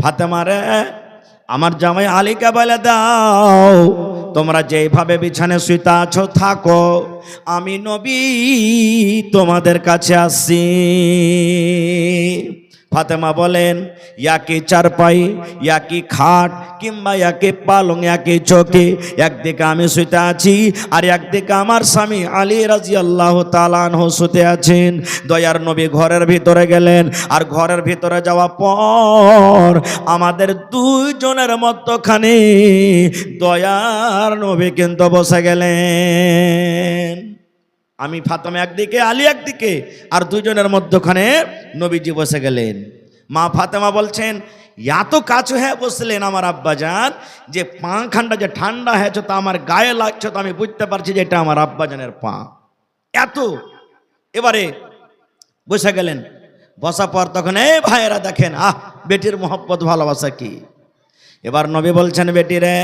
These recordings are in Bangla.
ফাতেমা রে, আমার জামাই আলীকে বলে দাও তোমরা যেভাবে বিছানায় শুইতে আছো থাকো, আমি নবী তোমাদের কাছে আসছি। ফাতেমা বলেন, ইয়াকি চারপাই, ইয়াকি খাট, কিংবা ইয়াকি পালং, ইয়াকি চৌকি, একদিকে আমি শুতে আছি আর একদিকে আমার স্বামী আলী রাদিয়াল্লাহু তাআলা আনহু শুতে আছেন। দয়ার নবী ঘরের ভিতরে গেলেন, আর ঘরের ভিতরে যাওয়ার পর আমাদের দুইজনের মধ্যখানে দয়ার নবী কিন্তু বসে গেলেন। আমি ফাতেমা একদিকে, আলী একদিকে, আর দুইজনের মধ্যখানে নবীজি বসে গেলেন। মা ফাতেমা বলছেন, এত কাছে হ্যাঁ বসলেন আমার আব্বাজান যে পাখানটা যে ঠান্ডা হয়েছে তা আমার গায়ে লাগছে, তো আমি বুঝতে পারছি যে এটা আমার আব্বাজানের পা। এত এবারে বসে গেলেন। বসা পর তখন এই ভাইয়েরা দেখেন, বেটির মোহব্বত ভালোবাসা কি। এবার নবী বলছেন, বেটি রে,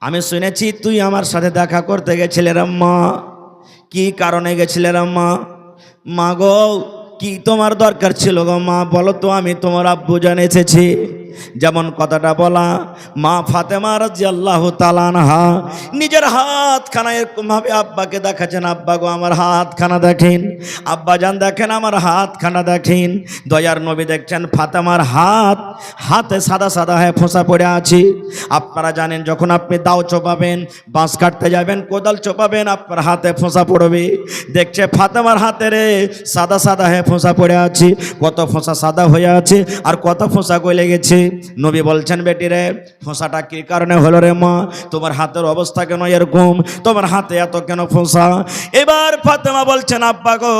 আমি শুনেছি তুই আমার সাথে দেখা করতে গেছিলে রে মা। কি কারণে গেছিলে রে মা? মা গো, কি তোমার দরকার ছিল গো মা, বলো তো, আমি তোমার আব্বুজান এসেছি। যেমন কথাটা বলা, মা ফাতেমা রাদিয়াল্লাহু তাআলা আনহা নিজের হাতখানা এরকম ভাবে আব্বাকে দেখাচ্ছেন, আব্বা গো আমার হাতখানা দেখেন, আব্বাজান দেখেন আমার হাতখানা দেখেন। দয়ার নবী দেখছেন ফাতেমার হাতে সাদা সাদা হয়ে ফোঁসা পড়ে আছে। আপনারা জানেন যখন আপনি দাও চোপাবেন, বাঁশ কাটতে যাবেন, কোদাল চোপাবেন, আপনার হাতে ফোঁসা পড়বে। দেখছে ফাতেমার হাতে রে সাদা সাদা হয়ে ফোঁসা পড়ে আছে। কত ফোঁসা সাদা হয়ে আছে আর কত ফোঁসা গলে গেছে। নবী বলছেন, বেটি রে, ফোঁসাটা কি কারণে হলো রে মা? তোমার হাতের অবস্থা কেন এরকম? তোমার হাতে এত কেন ফোঁসা? এবার ফাতেমা বলছেন, আব্বা গো,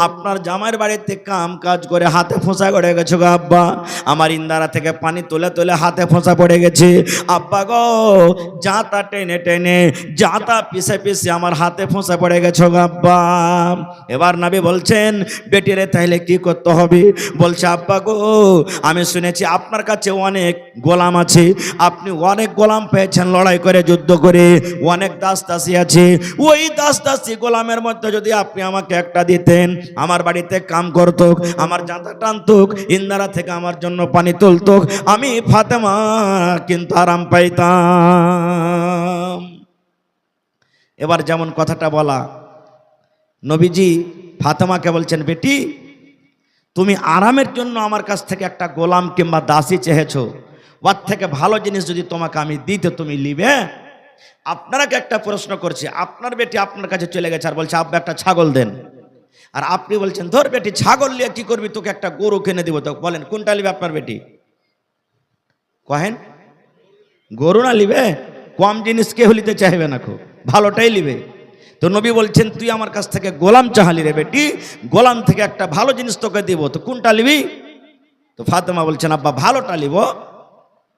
আপনার জামাইয়ের বাড়িতে কাম কাজ করে হাতে ফোঁসা পড়ে গেছে গো আব্বা। আমার ইন্দারা থেকে পানি তুলে তুলে হাতে ফোঁসা পড়ে গেছে আব্বা গো। জাতা টেনে টেনে, জাতা পিছে পিছে আমার হাতে ফোঁসা পড়ে গেছে গো আব্বা। এবার নবী বলছেন, বেটি রে, তাইলে কি করতে হবে? বলছে, আব্বা গো, আমি শুনেছি আপনার কাছে অনেক গোলাম আছে, আপনি অনেক গোলাম পেয়েছেন লড়াই করে, যুদ্ধ করে, অনেক দাসদাসী আছে। ওই দাসদাসী গোলামের মধ্যে যদি আপনি আমাকে একটা দিতেন, আমার বাড়িতে কাম করতুক, আমার জাঁতা টানতুক, ইন্দারা থেকে আমার জন্য পানি তুলতুক, আমি ফাতেমা কিন্তু আরাম পাইতাম। এবার যেমন কথাটা বলা, নবীজি ফাতেমাকে বলছেন, বেটি, তুমি আরামের জন্য আমার কাছ থেকে একটা গোলাম কিংবা দাসী চেয়েছো, ওর থেকে ভালো জিনিস যদি তোমাকে আমি দিতে তুমি নিবে? আপনাকে একটা প্রশ্ন করছি, আপনার বেটি আপনার কাছে চলে গেছে আর বলছে, আব্বা একটা ছাগল দেন, আর আপনি বলছেন, ধর বেটি, ছাগল নিয়ে কি করবি, তোকে একটা গরু কিনে দিব। তো বলেন কোনটা নিবে আপনার বেটি? কহেন, গরু না নিবে? কম জিনিস কেউ নিতে চাইবে না, খুব ভালোটাই নিবে। তো নবী বলছেন, তুই আমার কাছ থেকে গোলাম চাহালি রে বেটি, গোলাম থেকে একটা ভালো জিনিস তোকে দিব, তো কোনটা নিবি? তো ফাতেমা বলছেন, আব্বা ভালোটা নিব।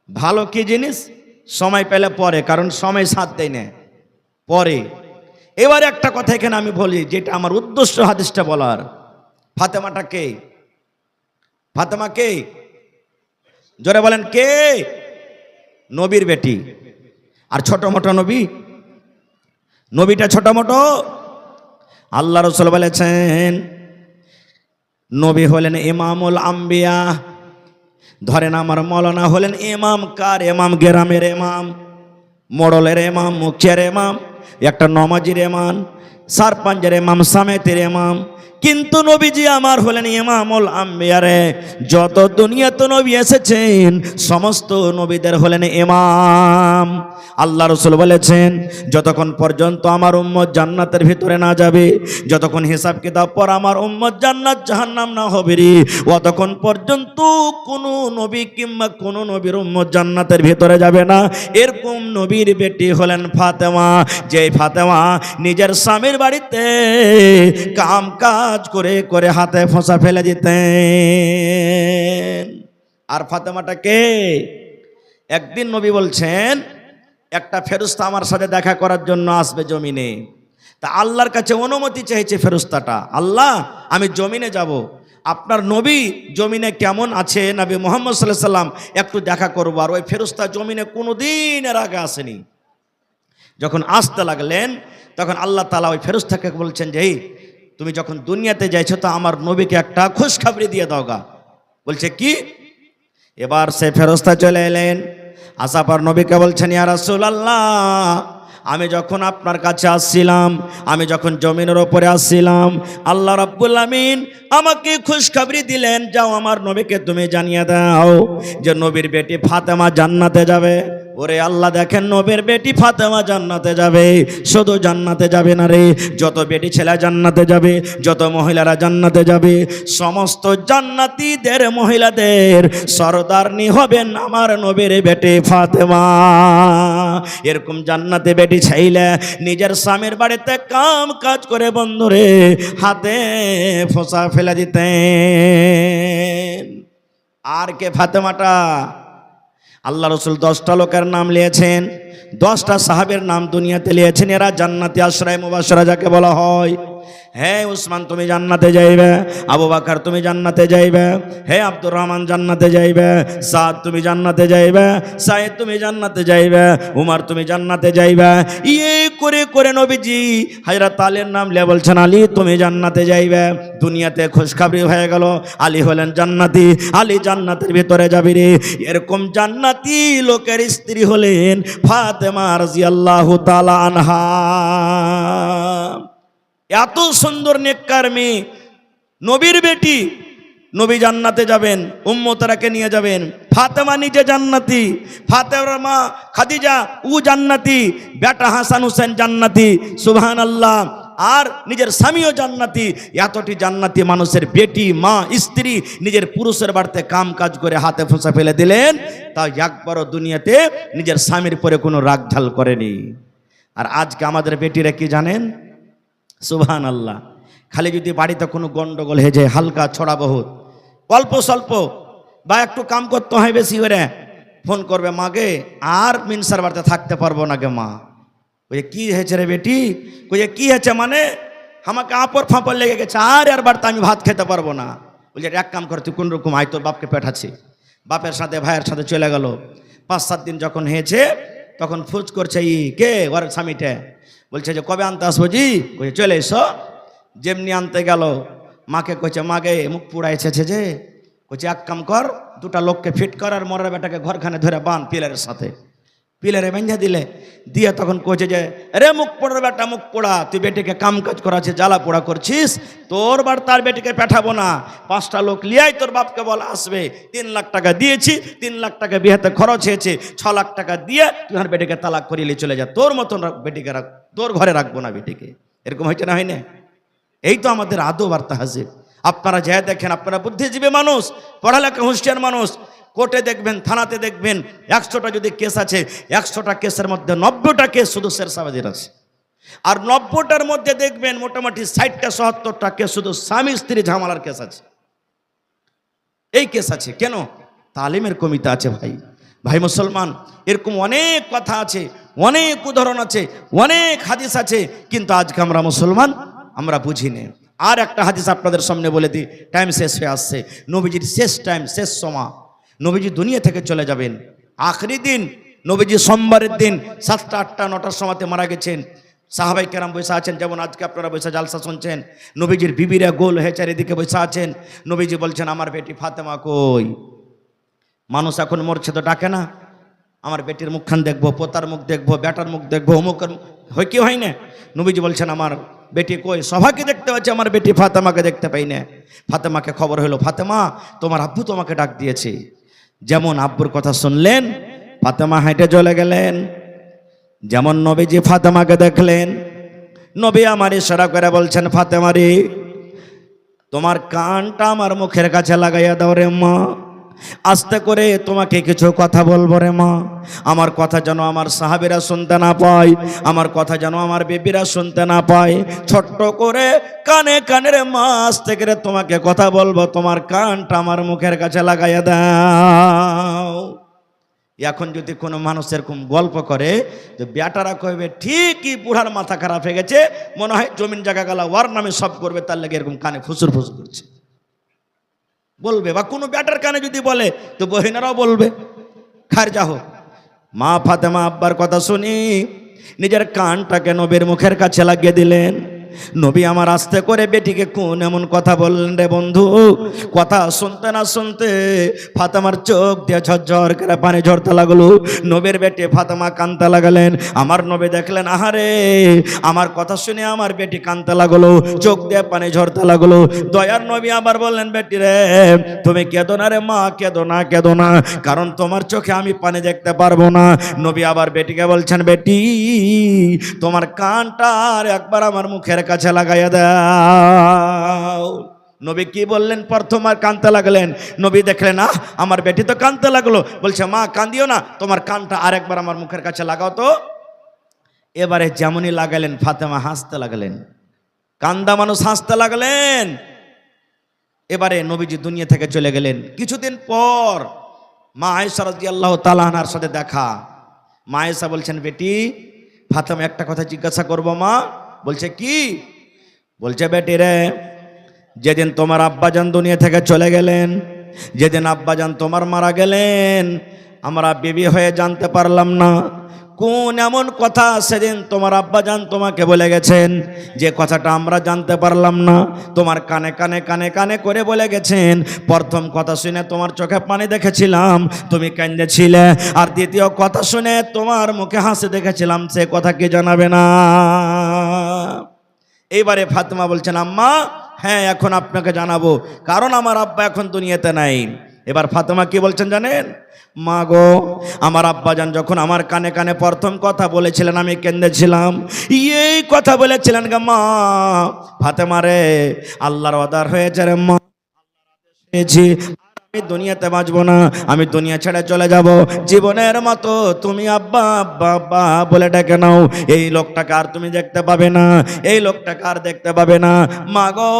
ভালো কি জিনিস? সময় পেলে পরে, কারণ সময় সাথ দেয় না, পরে। এবার একটা কথা এখানে আমি বলি, যেটা আমার উদ্দেশ্য হাদিসটা বলার। ফাতেমাটা কে? ফাতেমা কে? জোরে বলেন, কে? নবীর বেটি। আর ছোট মোটো নবী? নবীটা ছোট মোটো? আল্লাহ রাসূল বলেছেন, নবী হলেন ইমামুল আম্বিয়া। ধরেন আমার মৌলানা হলেন ইমাম। কার ইমাম? গ্রামের ইমাম, মোড়লের ইমাম, মুখিয়ার ইমাম, একটা নমাজির ইমাম, সারপাঞ্জের ইমাম, সামেতের ইমাম। কিন্তু নবীজি আমার হলেন ইমামুল আম্বিয়া রে। যত দুনিয়াতে নবী এসেছেন সমস্ত নবীদের হলেন ইমাম। আল্লাহ রাসূল বলেছেন, যতক্ষণ পর্যন্ত আমার উম্মত জান্নাতের ভিতরে না যাবে, যতক্ষণ হিসাব কিতাব পর আমার উম্মত জান্নাত জাহান্নাম না হবে রে, অতক্ষণ পর্যন্ত কোনো নবী কিংবা কোনো নবীর উম্মত জান্নাতের ভিতরে যাবে না। এরকম নবীর বেটি হলেন ফাতেমা, যে ফাতেমা নিজের স্বামীর বাড়িতে কাম কাজ করে করে হাতে ফোঁসা ফেলে দিতেন। আর ফাতেমাটা কে? একদিন নবী বলছেন, একটা ফেরেশতা আমার সাথে দেখা করার জন্য আসবে জমিনে। তা আল্লাহর কাছে অনুমতি চাইছে ফেরেশতাটা, আল্লাহ আমি জমিনে যাব, আপনার নবী জমিনে কেমন আছে, নবী মুহাম্মদ সাল্লাল্লাহু আলাইহি সাল্লাম একটু দেখা করবো। আর ওই ফেরেশতা জমিনে কোনোদিন এর আগে আসেনি। যখন আসতে লাগলেন তখন আল্লাহ তাআলা ওই ফেরেশতাকে বলছেন যে, তুমি যখন দুনিয়াতে যাইছো তো আমার নবীকে একটা খুশখবরি দিয়ে দাও গা। বলছে কি? এবার সে ফেরেশতা চলে এলেন, আসার পর নবীকে বলছেন, ইয়া রাসূলুল্লাহ, আমি যখন আপনার কাছে আসছিলাম, আমি যখন জমিনের ওপরে আসছিলাম, আল্লাহ রাব্বুল আমিন আমাকে খুশখবরি দিলেন, যাও আমার নবীকে তুমি জানিয়ে দাও যে নবীর বেটি ফাতেমা জান্নাতে যাবে। ওরে আল্লাহ, দেখেন নবীর বেটি ফাতেমা জান্নাতে যাবে। শুধু জান্নাতে যাবে না রে, যত বেটি ছেলে জান্নাতে যাবে, যত মহিলারা জান্নাতে যাবে, সমস্ত জান্নাতীদের মহিলাদের সরদারনি হবেন আমার নবীর বেটি ফাতেমা। এরকম জান্নাতে বেটি চাইলে নিজের স্বামীর বাড়িতে কাম কাজ করে বন্ধুরে হাতে ফোঁসা ফেলে দিতেন। আর কে ফাতেমাটা? আল্লাহ রসুল 10টা লোকের নাম নিয়েছেন, 10টা সাহাবের নাম দুনিয়াতে নিয়েছেন, এরা জান্নাতি আশরায়ে মুবাশশারা যাকে বলা হয়। হে উসমান তুমি জান্নাতে যাইবে, আবু বকর তুমি জান্নাতে যাইবে, হে আব্দুর রহমান জান্নাতে যাইবে, সাদ তুমি জান্নাতে যাইবে, সাইদ তুমি জান্নাতে যাইবে, উমর তুমি জান্নাতে যাইবে। এই করে করে নবীজি হযরত আলীর নাম নিয়ে বলছেন, আলী তুমি জান্নাতে যাইবে। দুনিয়াতে খুশখবরি হয়ে গেল, আলী হলেন জান্নাতি, আলী জান্নাতের ভিতরে যাবে রে। এরকম জান্নাতি লোকের স্ত্রী হলেন ফাতেমা রাদিয়াল্লাহু তাআলা আনহা। এত সুন্দর নেককার মেয়ে, নবীর বেটি, নবী জান্নাতে যাবেন, উম্মতরাকে নিয়ে যাবেন। ফাতেমা নিজে জান্নাতি, ফাতেমার মা খাদিজা ও জান্নাতি, বেটা হাসান হুসেন জান্নাতি, সুবহানাল্লাহ। আর নিজের স্বামীও জান্নাতি। এতটি জান্নাতি মানুষের বেটি, মা, স্ত্রী নিজের পুরুষের বাড়িতে কাম কাজ করে হাতে ফোঁসা ফেলে দিলেন, তাও একবারও দুনিয়াতে নিজের স্বামীর পরে কোনো রাগ ঢাল করেনি। আর আজকে আমাদের বেটিরা কি জানেন? সুবহানাল্লাহ, খালি যদি বাড়িতে কোনো গন্ডগোল হয়ে যায়, হালকা ছড়া বহুত, অল্প স্বল্প বা একটু কাম করতে হয় বেশি করে, ফোন করবে, মাগে আর মিনসার বাড়িতে থাকতে পারবো না গে মা। ওই কি হয়েছে রে বেটি? ওই কি হয়েছে মানে? আমাকে আপড় ফাঁপড় লেগে গেছে, আর বাড়িতে আমি ভাত খেতে পারবো না। বলছে এক কাম কর, তুই কোন রকম আয়, তোর বাপকে পেঠাচ্ছি। বাপের সাথে ভাইয়ের সাথে চলে গেল। 5-7 দিন যখন হয়েছে তখন ফুজ করছে, কে ওর স্বামীটা, বলছে যে কবে আনতে আসবো জি? বলছে চলে এসো। যেমনি আনতে গেল, মাকে কইছে, মাগে মুখ পুড়াইছে যে, কইছে এক কাম কর, 2টা লোককে ফিট কর আর মরার বেটাকে ঘরখানে ধরে বান পিলারের সাথে। পিলারে বেঁধে দিলে, দিয়ে তখন কইছে যে, রে মুখ পোড়ার বেটা, মুখ পোড়া, তুই বেটিকে কাম কাজ করাছে, জ্বালা পোড়া করছিস, তোর বার তার বেটিকে পাঠাবো না। 5টা লোক লিয়াই তোর বাপকে বল আসবে। 3 লাখ টাকা দিয়েছি, 3 লাখ টাকা বিয়েতে খরচ হয়েছে, 6 লাখ টাকা দিয়ে তুই আমার বেটিকে তালাক করিয়ে চলে যা, তোর মতন বেটিকে রাখ, তোর ঘরে রাখবো না বেটিকে। এরকম হয়েছে না, হয় না? এই তো আমাদের আদব আর তাহজিব। আপনারা যা দেখেন, আপনারা বুদ্ধিজীবী মানুষ, পড়ালেখা হুঁশিয়ার মানুষ, কোর্টে দেখবেন, থানাতে দেখবেন, 100টা যদি কেস আছে, 100টা কেসের মধ্যে 90টা কেস শুধু শেরশাবাজির আছে। আর 90টার মধ্যে দেখবেন মোটামুটি 60টা 70টা কেস শুধু স্বামী স্ত্রী ঝামেলার কেস আছে। এই কেস আছে কেন? তালিমের কমিতে আছে। ভাই ভাই মুসলমান, এরকম অনেক কথা আছে, অনেক উদাহরণ আছে, অনেক হাদিস আছে, কিন্তু আজকে আমরা মুসলমান, আমরা বুঝি না। আর একটা হাদিস আপনাদের সামনে বলে দিই, টাইম শেষ হয়ে আসছে। নবীজির শেষ টাইম, শেষ সময়, নবীজি দুনিয়া থেকে চলে যাবেন। আখরি দিন, নবীজি সোমবারের দিন 7টা 8টা 9টার সময়তে মারা গেছেন। সাহাবাই কেরাম বসে আছেন, যেমন আজকে আপনারা বসে জালসা শুনছেন। নবীজির বিবিরা গোল হয়ে চারিদিকে বসে আছেন। নবীজি বলছেন, আমার বেটি ফাতেমা কই? মানুষ এখন মরছে তো ডাকে না, আমার বেটির মুখখান দেখবো, পোতার মুখ দেখবো, বেটার মুখ দেখবো, অমুকের হয় কি হয় না? নবীজি বলছেন, আমার বেটি কই? সবাইকে দেখতে পাচ্ছি, আমার বেটি ফাতেমাকে দেখতে পাই না। ফাতেমাকে খবর হলো, ফাতেমা তোমার আব্বু তোমাকে ডাক দিয়েছে। যেমন আব্বুর কথা শুনলেন, ফাতেমা হেঁটে চলে গেলেন। যেমন নবীজি ফাতেমাকে দেখলেন, নবী আমার ইশারা করে বলছেন, ফাতেমা রে, তোমার কানটা আমার মুখের কাছে লাগাইয়া দাও রে মা, আস্তে করে তোমাকে কিছু কথা বলবো রে মা। আমার কথা যেন আমার সাহাবীরা শুনতে না পায়, আমার কথা যেন আমার বেবিরা শুনতে না পায়। ছোট্ট করে কানে কানে রে মা, আস্তে করে তোমাকে কথা বলবো, তোমার কানটা আমার মুখের কাছে লাগাইয়া দাও। এখন যদি কোনো মানুষ এরকম গল্প করে, যে বেটারা কইবে ঠিকই বুড়ার মাথা খারাপ হয়ে গেছে, মনে হয় জমিন জায়গা গেলা ওয়ার নামে সব করবে, তার লেগে এরকম কানে ফুসুর ফুসুর করছে বলবে। বা কোনো বেটার কানে যদি বলে, তো বহিনারাও বলবে। খার যা হোক, মা ফাতেমা আব্বার কথা শুনি নিজের কানটাকে নবীর মুখের কাছে লাগিয়ে দিলেন। নবী আমার আস্তে করে বেটিকে কোন এমন কথা বললেন রে বন্ধু, কথা শুনতে না শুনতে ফাতেমার চোখ দিয়ে ঝরঝর করে পানি ঝরতে লাগলো। নবীর বেটি ফাতেমা কাঁদতে লাগলেন। আমার নবী দেখলেন আহারে আমার কথা শুনে আমার বেটি কাঁদতে লাগলো, চোখ দিয়ে পানি ঝরতে লাগলো। দয়ার নবী আবার বললেন বেটি রে তুমি কেঁদো না রে মা, কেঁদো না কেঁদো না, কারণ তোমার চোখে আমি পানি দেখতে পারবো না। নবী আবার বেটিকে বলছেন বেটি তোমার কানটা আর একবার আমার মুখের কাছে লাগাইয়া দাও। নবী কি বললেন? প্রথম আর কাঁদতে লাগলেন। নবী দেখলেন আমার বেটি তো কাঁদতে লাগলো, বলছে মা কাঁদিও না, তোমার কানটা আর একবার আমার মুখের কাছে লাগাও তো। এবারে যেমনই লাগালেন ফাতেমা হাসতে লাগলেন, কান্দা মানুষ হাসতে লাগলেন। এবারে নবীজি দুনিয়া থেকে চলে গেলেন। কিছুদিন পর মা আয়েশা রাদিয়াল্লাহু তাআলা আনহার সাথে দেখা। মা আয়েশা বলছেন বেটি ফাতেমা একটা কথা জিজ্ঞাসা করবো মা? বলছে কি? বলছে বেটি রে যেদিন তোমার আব্বাজান দুনিয়া থেকে চলে গেলেন, যেদিন আব্বাজান তোমার মারা গেলেন, আমরা বিবি হয়ে জানতে পারলাম না কোন এমন কথা সেদিন তোমার আব্বাজান তোমাকে বলে গেছেন যে কথাটা আমরা জানতে পারলাম না। তোমার কানে কানে কানে কানে করে বলে গেছেন। প্রথম কথা শুনে তোমার চোখে পানি দেখেছিলাম, তুমি কাঁদেছিলে, আর দ্বিতীয় কথা শুনে তোমার মুখে হাসি দেখেছিলাম, সে কথা কি জানাবে না? এইবারে ফাতেমা বলছেন আম্মা হ্যাঁ এখন আপনাকে জানাবো, কারণ আমার আব্বা এখন দুনিয়াতে নাই। এবার ফাতেমা কি বলছেন জানেন? মা গো আমার আব্বাজান যখন আমার কানে কানে প্রথম কথা বলেছিলেন আমি কেঁদেছিলাম, এই কথা বলেছিলেন গা মা ফাতেমা রে আল্লাহর ওয়াদার হয়েছে রে মা, আমি দুনিয়াতে বাঁচবো না, আমি দুনিয়া ছেড়ে চলে যাব। জীবনের মতো তুমি আব্বা আব্বা আব্বা বলে ডেকে নাও, এই লোকটাকে আর তুমি দেখতে পাবে না, এই লোকটাকে আর দেখতে পাবে না। মা গো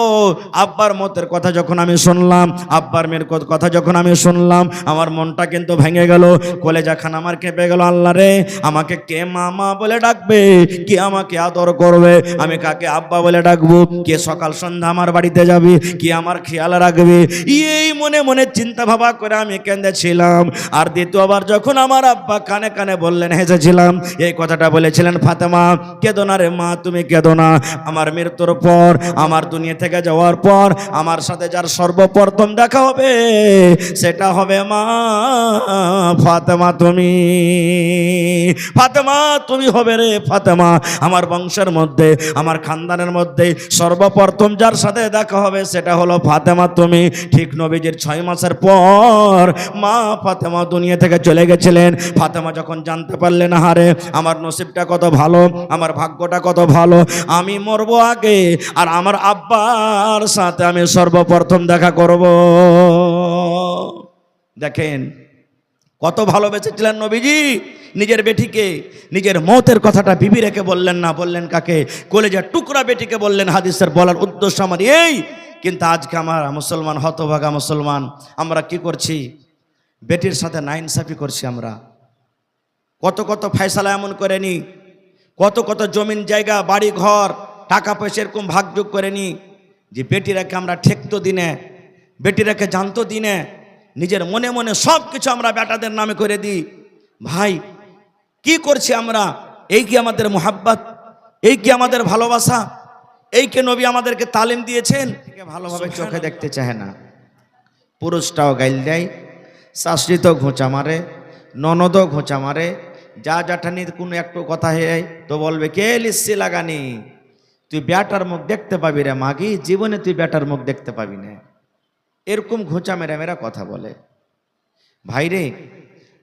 আব্বার মতের কথা যখন আমি শুনলাম, আব্বার মেয়ের কথা যখন আমি শুনলাম, আমার মনটা কিন্তু ভেঙে গেল, কলেজাখান আমার কেঁপে গেল। আল্লাহ রে আমাকে কে মামা বলে ডাকবে, কে আমাকে আদর করবে, আমি কাকে আব্বা বলে ডাকবো, কে সকাল সন্ধ্যা আমার বাড়িতে যাবে, কে আমার খেয়াল রাখবে, এই মনে মনে চিন্তা ভাবা করে আমি কেঁদেছিলাম। আর দ্বিতীয়বার যখন আমার আব্বা কানে কানে বললেন হেসেছিলাম, এই কথাটা বলেছিলেন ফাতেমা কেঁদো না রে মা, তুমি কেঁদো না, আমার মৃত্যুর পর, আমার দুনিয়া থেকে যাওয়ার পর আমার সাথে যার সর্বপ্রথম দেখা হবে সেটা হবে মা ফাতেমা, তুমি ফাতেমা তুমি হবে রে ফাতেমা। আমার বংশের মধ্যে আমার খানদানের মধ্যে সর্বপ্রথম যার সাথে দেখা হবে সেটা হলো ফাতেমা, তুমি। ঠিক নবীজির 6 মাসের পর মা ফাতেমা দুনিয়া থেকে চলে গেছিলেন। ফাতেমা যখন জানতে পারলেন হারে আমার নসিবটা কত ভালো, আমার ভাগ্যটা কত ভালো, আমি মরবো আগে আর আমার আব্বার সাথে আমি সর্বপ্রথম দেখা করব। দেখেন কত ভালোবেসেছিলেন নবীজি নিজের বেটিকে। নিজের মতের কথাটা বিবি রেখে বললেন না, বললেন কাকে? কলেজার টুকরা বেটিকে বললেন। হাদিসের বলার উদ্দেশ্য আমার এই, কিন্তু আজকে আমার মুসলমান হতভাগা মুসলমান আমরা কি করছি? বেটির সাথে নাইনসাফি করছি আমরা। কত কত ফয়সালা এমন করে নি, কত কত জমিন জায়গা বাড়ি ঘর টাকা পয়সা এরকম ভাগযোগ করে নি যে বেটিরাকে আমরা ঠেকতো দিনে, বেটিরাকে জানতো দিনে, নিজের মনে মনে সব কিছু আমরা বেটাদের নামে করে দিই। ভাই কি করছি আমরা? এই কি আমাদের মোহাব্বত? এই কি আমাদের ভালোবাসা? এই কে নবী আমাদেরকে তালিম দিয়েছেন? ভালোভাবে চোখে দেখতে চায় না। পুরুষটাও গাইল দেয়, শাশুড়িতেও ঘোঁচা মারে, ননদও ঘোঁচা মারে, যা জাঠানির কোনো একটু কথা হয় তো বলবে কে লিসি লাগানি, তুই বেটার মুখ দেখতে পাবি রে মাগি, জীবনে তুই বেটার মুখ দেখতে পাবি না। এরকম ঘোঁচা মেরা মেরা কথা বলে। ভাইরে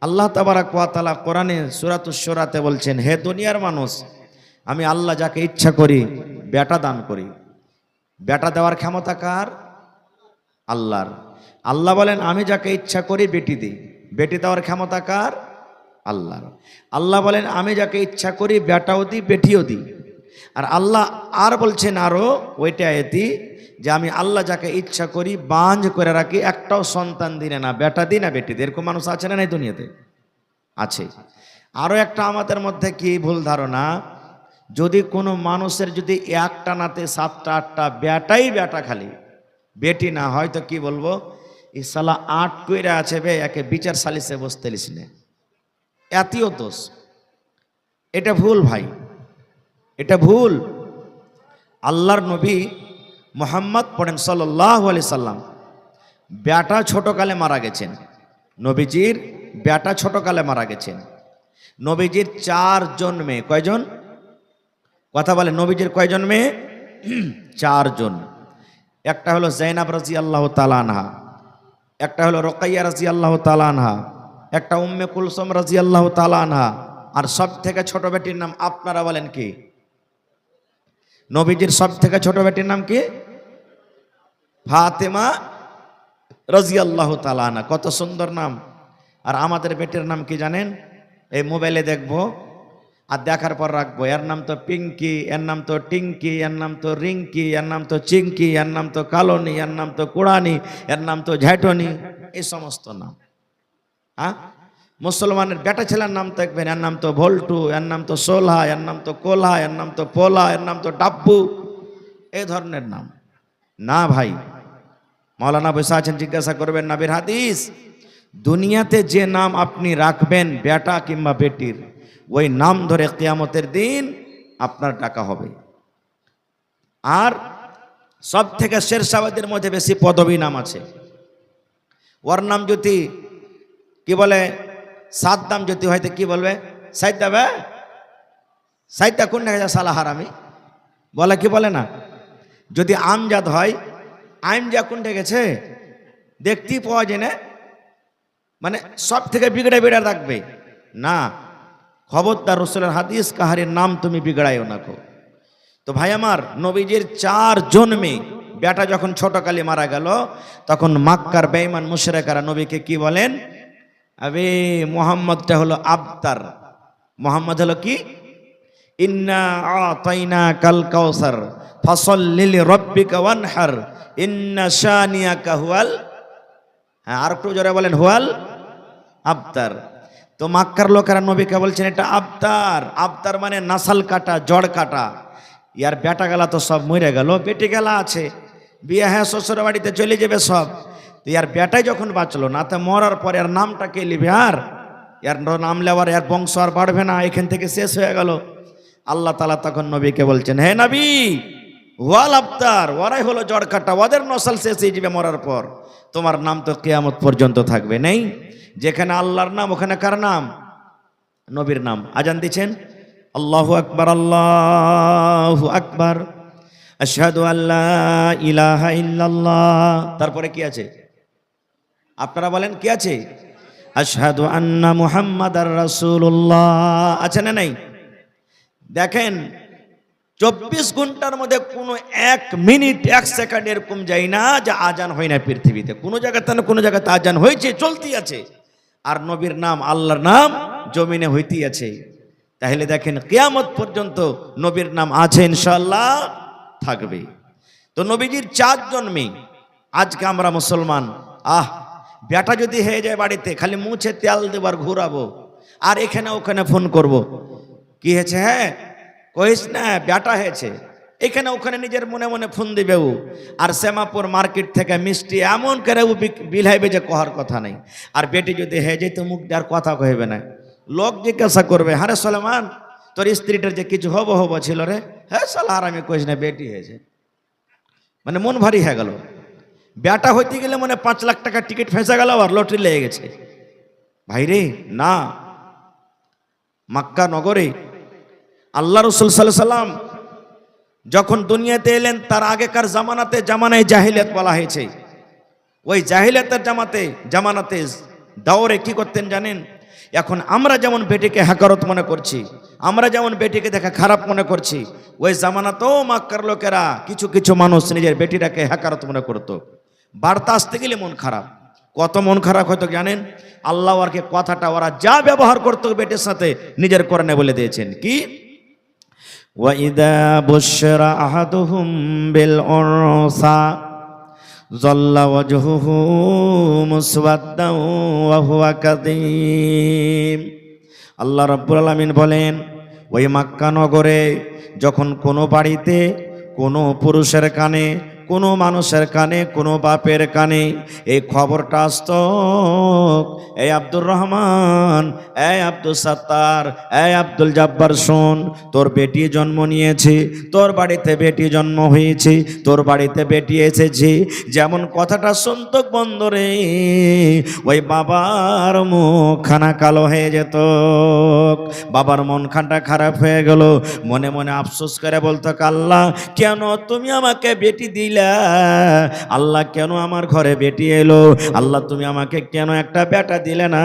আল্লাহ তাবারাক ওয়া তাআলা কোরআনে সূরাতুশ শূরাতে বলছেন, হে দুনিয়ার মানুষ আমি আল্লাহ যাকে ইচ্ছা করি বেটা দান করি। বেটা দেওয়ার ক্ষমতা কার? আল্লাহর। আল্লাহ বলেন আমি যাকে ইচ্ছা করি বেটি দিই। বেটি দেওয়ার ক্ষমতা কার? আল্লাহর। আল্লাহ বলেন আমি যাকে ইচ্ছা করি বেটাও দিই বেটিও দিই। আর আল্লাহ আর বলছেন আরো ওইটা আয়াতি যে আমি আল্লাহ যাকে ইচ্ছা করি বাঁঝ করে রাখি, একটাও সন্তান দিনে না, বেটা দিই না বেটি দিই। এরকম মানুষ আছে না নাই দুনিয়াতে? আছে। আরো একটা আমাদের মধ্যে কি ভুল ধারণা, যদি কোনো মানুষের যদি একটা নাতে 7টা 8টা বেটাই বেটা খালি বেটি না হয় তো কি বলবো, এই শালা 8 কইরা আছে বে, একে বিচার সালিসে বসতে লিস না, এতিও দোষ। এটা ভুল ভাই, এটা ভুল। আল্লাহর নবী মুহাম্মদ পড়েন সাল্লাল্লাহু আলাইহি সাল্লাম বেটা ছোটকালে মারা গেছেন। নবীজির বেটা ছোটকালে মারা গেছেন। নবীজির 4 জন মেয়ে। কয়জন? কথা বলে, নবীজির কয়জন মেয়ে? 4 জন। একটা হলো জাইনাব রাদিয়াল্লাহু তাআলা আনহা, একটা হলো রুকাইয়া রাদিয়াল্লাহু তাআলা আনহা, একটা উম্মে কুলসুম রাদিয়াল্লাহু তাআলা আনহা, আর সব থেকে ছোট বেটির নাম আপনারা বলেন কি? নবীজির সব থেকে ছোট বেটির নাম কি? ফাতেমা রাদিয়াল্লাহু তাআলা আনহা। কত সুন্দর নাম। আর আমাদের বেটির নাম কি জানেন? এই মোবাইলে দেখবো আর দেখার পর রাখবো। এর নাম তো পিঙ্কি, এর নাম তো টিঙ্কি, এর নাম তো রিঙ্কি, এর নাম তো চিঙ্কি, এর নাম তো কালনি, এর নাম তো কুড়ানি, এর নাম তো ঝাঁটনি। এই সমস্ত নাম। হ্যাঁ, মুসলমানের বেটা ছেলের নাম দেখবেন, এর নাম তো ভোল্টু, এর নাম তো সোলহা, এর নাম তো কোলহা, এর নাম তো পোলা, এর নাম তো ডাব্বু। এই ধরনের নাম না ভাই। মাওলানা বসে আছেন, জিজ্ঞাসা করবেন নবীর হাদিস। দুনিয়াতে যে নাম আপনি রাখবেন বেটা কিংবা বেটির, ওই নাম ধরে কিয়ামতের দিন আপনার ডাকা হবে। আর সব থেকে শেরশাবাদের মধ্যে বেশি পদবী নাম আছে। ওর নাম যদি কি বলে, সাদ্দাম যদি হয়তো কি বলবে? সাইদা বে সাইদা কোন দেখা যায় সালা হারামি বলে, কি বলে না? যদি আমজাদ হয়, আইমজা কোনটা গেছে দেখতেই পাওয়া যায় না, মানে সব থেকে বিগড়ে বিগড়ে রাখবে না। খবরদার, রাসূলের হাদিস কাহারির নাম তুমি বিগড়াইও না কো। তো ভাই আমার, নবীজির 4 জন মেয়ে বেটা যখন ছোটকালে মারা গেল, তখন মক্কার বেঈমান মুশরিকরা নবীকে কি বলেন? আবে মুহাম্মদটা হলো আবতার। মুহাম্মদ হলো কি? ইন্না আতাইনা কাল কাউসার ফাসাল্লি লিরাব্বিকা ওয়ানহার ইন্না শানিয়াকা হুয়াল, হ্যাঁ আর একটু জোরে বলেন, হুয়াল আবতার। তো মক্কার লোকেরা নবীকে বলছেন এটা আবতার। আবতার মানে নাসাল কাটা, জড় কাটা। ইয়ার বেটা গেলা তো সব মরে গেল, বেটি গেলা আছে, বিয়ে হ্যাঁ শ্বশুর বাড়িতে চলে যাবে সব। তো ইয়ার বেটাই যখন বাঁচলো না, তো মরার পর এর নামটা কে লিবে? আর এর নাম লেবার এর বংশ আর বাড়বে না, এখান থেকে শেষ হয়ে গেল। আল্লাহ তাআলা তখন নবীকে বলছেন, হে নবী, ওয়াল আবতার, ওরাই হলো জড় কাটা, ওদের নসল শেষ হয়ে যাবে মরার পর, তোমার নাম তো কিয়ামত পর্যন্ত থাকবে। নেই যেখানে আল্লাহর নাম ওখানে কার নাম? নবীর নাম। আজান দিচ্ছেন, আল্লাহু আকবার, আল্লাহু আকবার, আশহাদু আল্লা ইলাহা ইল্লাল্লাহ। তারপরে কি আছে? আপনারা বলেন কি আছে? আশহাদু আন্না মুহাম্মাদার রাসূলুল্লাহ। আছে না নাই? দেখেন 24 ঘন্টার মধ্যে কোনো 1 মিনিট 1 সেকেন্ড এরকম যায় না যে আজান হয় না পৃথিবীতে। কোনো জায়গাতে না কোনো জায়গাতে আজান হয়েছে, চলতি আছে। আর নবীর নাম, আল্লাহর নাম জমিনে হইতেই আছে। তাহলে দেখেন কিয়ামত পর্যন্ত নবীর নাম আছে, ইনশাআল্লাহ থাকবে। তো নবীজির 4 জন মেয়ে। আজকে আমরা মুসলমান, বেটা যদি হয়ে যায় বাড়িতে, খালি মুছে তেল দেবার ঘুরাবো, আর এখানে ওখানে ফোন করব, কি হয়েছে? হ্যাঁ কইস না বেটা হয়েছে, এখানে ওখানে নিজের মনে মনে ফোন দিবে ও। আর শ্যামাপুর মার্কেট থেকে মিষ্টি এমন করে ও বিলাইবে যে কহার কথা নেই। আর বেটি যদি হয়ে যায় তো মুখ আর কথা কইবে না। লোক জিজ্ঞাসা করবে, হারে সলেমান, তোর স্ত্রীটার যে কিছু হব হব ছিল রে? হ্যাঁ সালা আর আমি কইস না বেটি হয়েছে। মানে মন ভারী হয়ে গেল। বেটা হইতে গেলে মানে 5 লাখ টাকা টিকিট ফেঁসে গেল আর লটারি লেগে গেছে। ভাইরে না, মক্কা নগরে আল্লাহ রাসূল সাল্লাল্লাহু আলাইহি সাল্লাম যখন দুনিয়াতে এলেন, তার আগেকার জামানাতে জামানায় জাহিলিয়াত বলা হয়েছে। ওই জাহিলিয়াতের জামানাতে দাওরে কি করতেন জানেন? এখন আমরা যেমন বেটিকে হাকারত মনে করছি, আমরা যেমন বেটিকে দেখা খারাপ মনে করছি, ওই জামানাতেও মক্কার লোকেরা কিছু কিছু মানুষ নিজের বেটিটাকে হাকারত মনে করতো। বার্তা আসতে গেলে মন খারাপ। কত মন খারাপ হয়তো জানেন? আল্লাহ ওরকে কথাটা ওরা যা ব্যবহার করতো বেটির সাথে নিজের কোরআনে বলে দিয়েছেন কি? وَإِذَا بُشِّرَ أَحَدُهُم بِالْأُنثَى ظَلَّ وَجْهُهُ مُسْوَدًّا وَهُوَ كَظِيمٌ। আল্লাহ রাব্বুল আলামিন বলেন, ওই মক্কা নগরে যখন কোনো বাড়িতে কোনো পুরুষের কানে কোনো মানুষের কানে, কোনো বাপের কানে এই খবরটা আসত, এই আব্দুর রহমান, এই আব্দুল সাত্তার, এই আব্দুল জব্বার, শোন, তোর বেটি জন্ম নিয়েছে, তোর বাড়িতে বেটি জন্ম হয়েছে, তোর বাড়িতে বেটি এসেছে। যেমন কথাটা শুনত বন্ধরে, ওই বাবার মুখখানা কালো হয়ে যেত, বাবার মনখানটা খারাপ হয়ে গেল। মনে মনে আফসোস করে বলতো, আল্লাহ কেন তুমি আমাকে বেটি দিলা, আল্লাহ কেন আমার ঘরে বেটি এলো, আল্লাহ তুমি আমাকে কেন একটা বেটা দিলে না।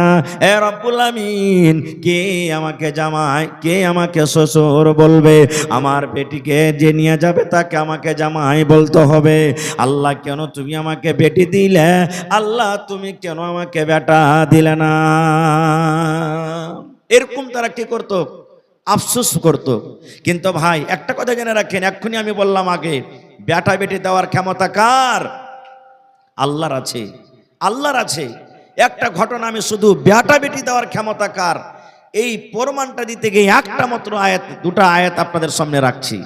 এ রব্বুল আমিন, কে আমাকে জামাই, কে আমাকে শ্বশুর বলবে, আমার বেটিকে যে নিয়ে যাবে তাকে আমাকে জামাই বলতে হবে। আল্লাহ কেন তুমি আমাকে বেটি দিলে, আল্লাহ তুমি কেন আমাকে বেটা দিলে না। এরকম তারা কি করতো, আফসোস করতো। কিন্তু ভাই একটা কথা জেনে রাখেন, এক্ষুনি আমি বললাম আগে, বেটা বেটি দেওয়ার ক্ষমতা কার? আল্লাহর আছে, আল্লাহর আছে। একটা ঘটনা আমি শুধু বেটা বেটি দেওয়ার ক্ষমতা কার, এই প্রমাণটা দিতে গিয়ে একটা মাত্র আয়াত, দুটা আয়াত আপনাদের সামনে রাখছি।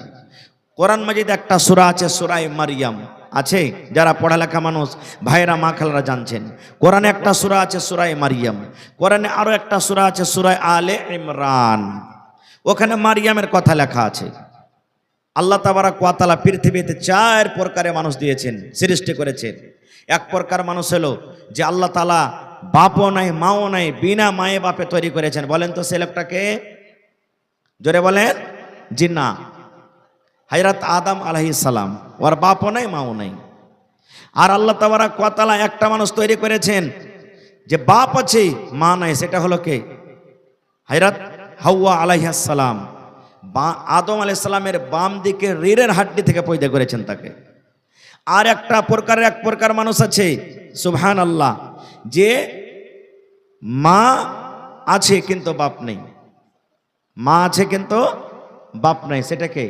কোরআন মাজিদ একটা সূরা আছে, সূরা মারিয়াম আছে, যারা পড়ালেখা মানুষ ভাইরা মা খালারা জানছেন। কোরআনে একটা সূরা আছে সূরা মারিয়াম, কোরআনে আরো একটা সূরা আছে সূরা আলে ইমরান, ওখানে মারিয়ামের কথা লেখা আছে। আল্লাহ তাবারাক ওয়া তাআলা পৃথিবীতে 4 প্রকারের মানুষ দিয়েছেন, সৃষ্টি করেছেন। এক প্রকার মানুষ হলো যে আল্লাহ তাআলা বাপও নাই মাও নাই, বিনা মায়ে বাপে তৈরি করেছেন। বলেন তো সে লোকটাকে, জোরে বলেন। জিন্না হযরত আদম আলাইহিস সালাম, ওর বাপও নাই মাও নাই। আর আল্লাহ তাবারাক ওয়া তাআলা একটা মানুষ তৈরি করেছেন যে বাপ আছে মা নাই, সেটা হলো কে? হযরত হাওয়া আলাইহিস সালাম। আদম আলাইহিস সালামের বাম দিকে রিড়ের হাড্ডি থেকে পয়দা করেছেন তাকে। আর একটা প্রকারের, এক প্রকার মানুষ আছে সুবহানাল্লাহ, যে মা আছে কিন্তু বাপ নেই, মা আছে কিন্তু বাপ নাই, সেটা কে?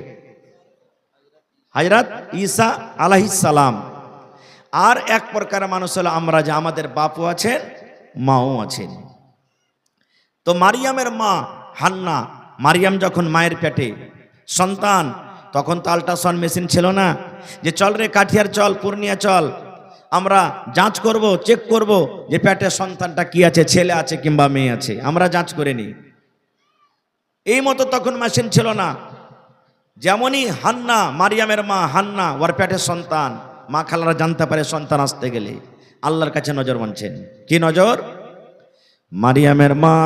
হযরত ঈসা আলাইহিস সালাম। আর এক প্রকার মানুষ হলো আমরা, যে আমাদের বাপও আছেন মাও আছেন। তো মারিয়ামের মা হান্না, মারিয়াম যখন মায়ের পেটে সন্তান, তখন তো আল্ট্রাসাউন্ড মেশিন ছিল না, যে চল রে কাঠিয়ার চল, পূর্ণিয়া চল, আমরা যাঞ্চ করব, চেক করব যে পেটে সন্তানটা কি আছে, ছেলে আছে কিংবা মেয়ে আছে, আমরা যাঞ্চ করে নিই। এই মতো তখন মেশিন ছিল না। যেমনই হান্না, মারিয়ামের মা হান্না, ওর পেটে সন্তান, মা খালারা জানতে পারে সন্তান আসতে গেলে আল্লাহর কাছে নজর মানছেন। কি নজর? মারিয়ামের মা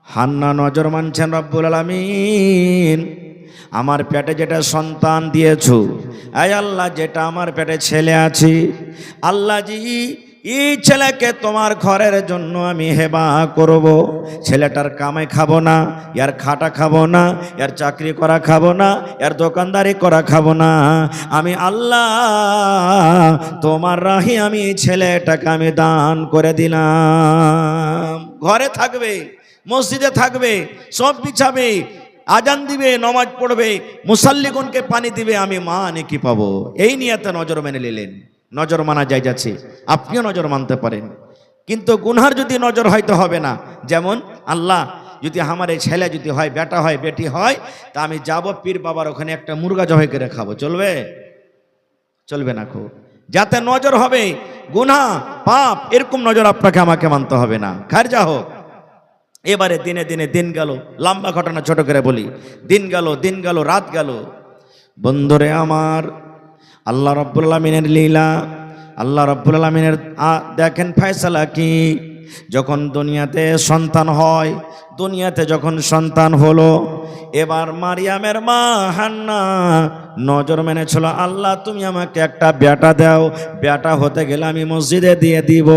হান্না নজর মানছেন, রব্বুল আলামিন আমার পেটে যেটা সন্তান দিয়েছো, আয় আল্লাহ যেটা আমার পেটে ছেলে আছে, আল্লাহ জি এই ছেলেকে তোমার ঘরের জন্য আমি হেবা করব। ছেলেটার কামাই খাবো না, এর খাটা খাবো না, এর চাকরি করা খাবো না, এর দোকানদারি করা খাবো না, আমি আল্লাহ তোমার রাহি আমি এই ছেলেটাকে আমি দান করে দিলাম। ঘরে থাকবে, মসজিদে থাকবে, সব বিছাবে, আজান দিবে, নমাজ পড়বে, মুসাল্লিগণকে পানি দিবে, আমি মা নেকি পাবো। এই নিয়তে নজর মেনে নিলেন। নজর মানা যায় যাচ্ছে, আপনিও নজর মানতে পারেন, কিন্তু গুনহার যদি নজর হয়তো হবে না। যেমন আল্লাহ যদি আমার এই ছেলে যদি হয়, বেটা হয়, বেটি হয়, তা আমি যাব পীর বাবার ওখানে একটা মুরগা জবাই করে খাবো, চলবে? চলবে না। খুব যাতে নজর হবে গুনাহ পাপ, এরকম নজর আপনাকে আমাকে মানতে হবে না। খার যা হোক, এবারে দিনে দিনে দিন গেল, লম্বা ঘটনা ছোট করে বলি। দিন গেল, দিন গেল, রাত গেল। বন্ধুরে আমার, আল্লাহ রাব্বুল আলামিনের লীলা, আল্লাহ রাব্বুল আলামিনের দেখেন ফয়সালা কি। যখন দুনিয়াতে সন্তান হয়, দুনিয়াতে যখন সন্তান হলো, এবার মারিয়ামের মা হান্না নজর মেনেছিল, আল্লাহ তুমি আমাকে একটা বেটা দাও, বেটা হতে গেলে আমি মসজিদে দিয়ে দিব,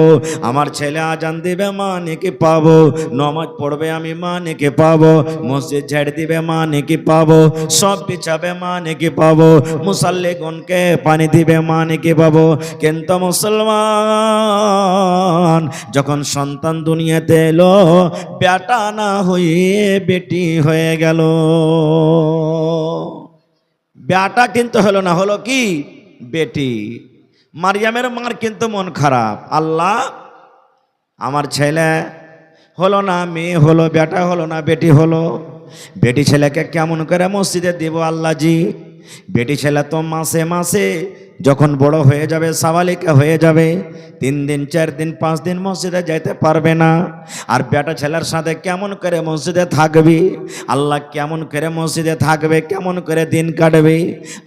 আমার ছেলে আজান দিবে মা নেকি পাবো, নমাজ পড়বে আমি মা নেকি পাবো, মসজিদ ঝেড়ে দিবে মা নেকি পাবো, সব বিছাবে মা নেকি পাবো, মুসাল্লিগণকে পানি দিবে মা নেকি পাবো। কিন্তু মুসলমান, যখন সন্তান দুনিয়াতে এলো, বেটা না হয়ে বেটি হয়ে গেল। বেটা কিন্তু হলো না, হলো কি? বেটি। মারিয়ামের মার কিন্তু মন খারাপ, আল্লাহ আমার ছেলে হলো না, মেয়ে হলো, বেটা হলো না, বেটি হলো, বেটি ছেলেকে কেমন করে মসজিদে দিব আল্লাহ জি? বেটি ছেলে তো মাসে মাসে যখন বড় হয়ে যাবে, সাবালিকা হয়ে যাবে, 3 দিন 4 দিন 5 দিন মসজিদে যাইতে পারবে না। আর বেটা ছেলের সাথে কেমন করে মসজিদে থাকবি? আল্লাহ কেমন করে মসজিদে থাকবে, কেমন করে দিন কাটবে?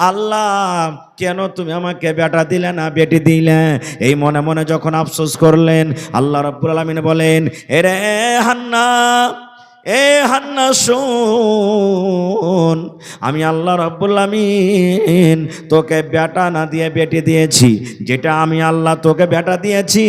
আল্লাহ কেন তুমি আমাকে বেটা দিলে না, বেটি দিলে? এই মনে মনে যখন আফসোস করলেন, আল্লাহ রাব্বুল আলামিন বলেন, এরে হান্না, এ হান্না শোন, আমি আল্লাহ রাব্বুল আলামিন তোকে বেটা না দিয়ে বেটি দিয়েছি। যেটা আমি আল্লাহ তোকে বেটা দিয়েছি,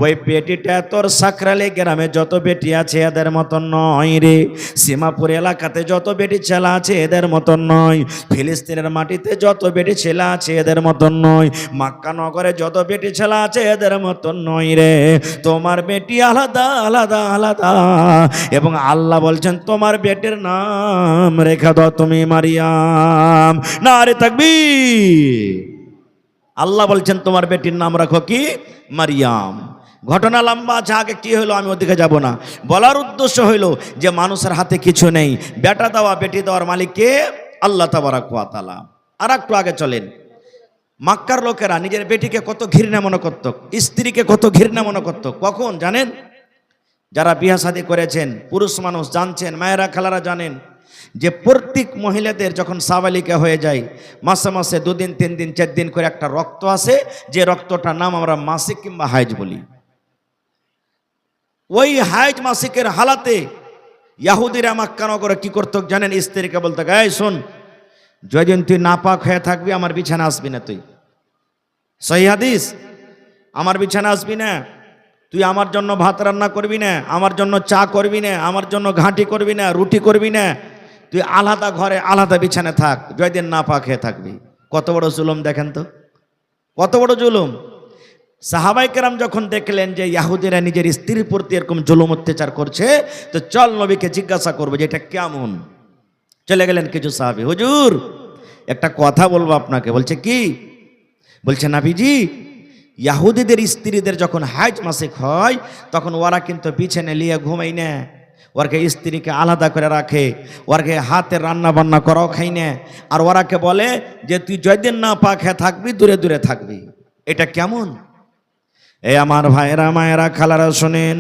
ওই বেটিটা তোর সাকরালি গ্রামে যত বেটি আছে এদের মতন নয় রে। সীমাপুর এলাকাতে যত বেটি ছেলে আছে এদের মতন নয়। ফিলিস্তিনের মাটিতে যত বেটি ছেলে আছে এদের মতন নয়। মক্কা নগরে যত বেটি ছেলে আছে এদের মতন নয় রে। তোমার বেটি আলাদা আলাদা আলাদা। এবং আল্লাহ বলছেন তোমার বেটির নাম রেখে দাও তুমি মারিয়াম। নারে তাকবীর। আল্লাহ বলছেন তোমার বেটির নাম রাখো কি? মারিয়াম। ঘটনা লম্বা আছে, আগে কি হইলো আমি ওদিকে যাব না। বলার উদ্দেশ্য হইল যে মানুষের হাতে কিছু নেই, বেটা দেওয়া বেটি দেওয়ার মালিক কে? আল্লাহ তাবারাক ওয়া তাআলা। আর একটু আগে চলেন। মক্কার লোকেরা নিজের বেটিকে কত ঘৃণা মনে করত, স্ত্রীকে কত ঘৃণা মনে করত। কখন জানেন? যারা বিয়ে শাদী করেছেন, পুরুষ মানুষ জানছেন, মায়েরা খালারা জানেন যে প্রত্যেক মহিলাদের যখন সাবালিকা হয়ে যায়, মাসে মাসে 2 দিন 3 দিন 4 দিন করে একটা রক্ত আসে, যে রক্তটার নাম আমরা মাসিক কিংবা হাইজ বলি। ওই হাইজ মাসিকের হালাতে ইহুদিরা মক্কা নগরে কি করতো জানেন? স্ত্রীকে বলতো, এই শোন, যেদিন তুই নাপাক হয়ে থাকবি আমার বিছানা আসবি না। তুই সহিহ হাদিস, আমার বিছানা আসবি না, তুই আমার জন্য ভাত রান্না করবি না, আমার জন্য চা করবি না, আমার জন্য ঘাঁটি করবি না, রুটি করবি না, তুই আলাদা ঘরে আলাদা বিছানা থাক, জয়দিন নাপাক হয়ে থাকবি। কত বড় জুলুম দেখেন তো, কত বড় জুলুম। সাহাবায়ে কেরাম যখন দেখলেন যে ইহুদিরা নিজের স্ত্রীর প্রতি এরকম জুলুম অত্যাচার করছে, তো চল নবীকে জিজ্ঞাসা করবো যে এটা কেমন। চলে গেলেন কিছু সাহাবী, হুজুর একটা কথা বলবো আপনাকে। বলছে কি? বলছে নবীজি, ইহুদিদের স্ত্রীদের যখন হাইজ মাসিক হয় তখন ওরা কিন্তু বিছানে নিয়ে ঘুমাই না, ওরকে স্ত্রীকে আলাদা করে রাখে, ওরকে হাতে রান্না বান্না করাও খাই না। আর ওরাকে বলে যে তুই যেদিন না পাক হয়ে থাকবি দূরে দূরে থাকবি। এটা কেমন? এ আমার ভাইরা মায়েরা খালারা শোনেন,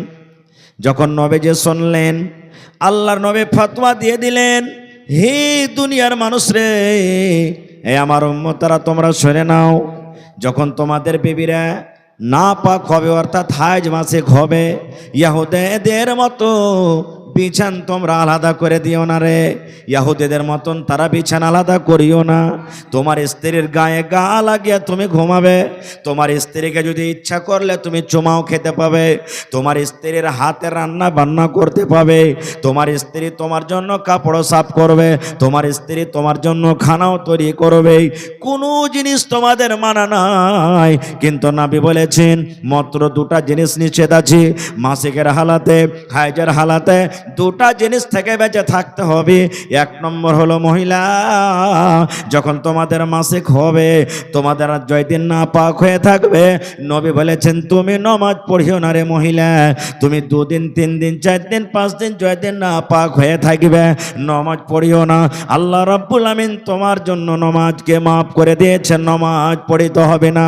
যখন নবীজি শুনলেন, আল্লাহর নবী ফতোয়া দিয়ে দিলেন, হে দুনিয়ার মানুষ রে, এ আমার উম্মতরা তোমরা শুনে নাও, যখন তোমাদের বেবিরা নাপাক হবে অর্থাৎ হাইজ মাসিক হবে, ইহুদিদের মতো বিছান তোমরা আলাদা করে দিও না রে। ইহুদিদের মতন তারা বিছান আলাদা করিও না। তোমার স্ত্রীর গায়ে গা লাগিয়ে তুমি ঘুমাবে। তোমার স্ত্রীকে যদি ইচ্ছা করলে তুমি চুমাও খেতে পাবে। তোমার স্ত্রীর হাতে রান্না বান্না করতে পাবে। তোমার স্ত্রী তোমার জন্য কাপড় সাফ করবে। তোমার স্ত্রী তোমার জন্য খানাও তৈরি করবে। কোনো জিনিস তোমাদের মানা নাই। কিন্তু নবী বলেছেন মাত্র 2টা জিনিস নিষেধ আছে মাসিকের হালাতে, হাইজের হালাতে। 2টা জিনিস থেকে বেঁচে থাকতে হবে। 1 নম্বর হলো মহিলা, যখন তোমাদের মাসিক হবে, তোমাদের যেদিন না পাক হয়ে থাকবে, নবী বলেছেন তুমি নামাজ পড়িও না রে মহিলা। তুমি 2 দিন 3 দিন 4 দিন 5 দিন যেদিন না পাক হয়ে থাকবে নামাজ পড়িও না। আল্লাহ রাব্বুল আমিন তোমার জন্য নামাজকে মাফ করে দিয়েছেন, নামাজ পড়িতে হবে না।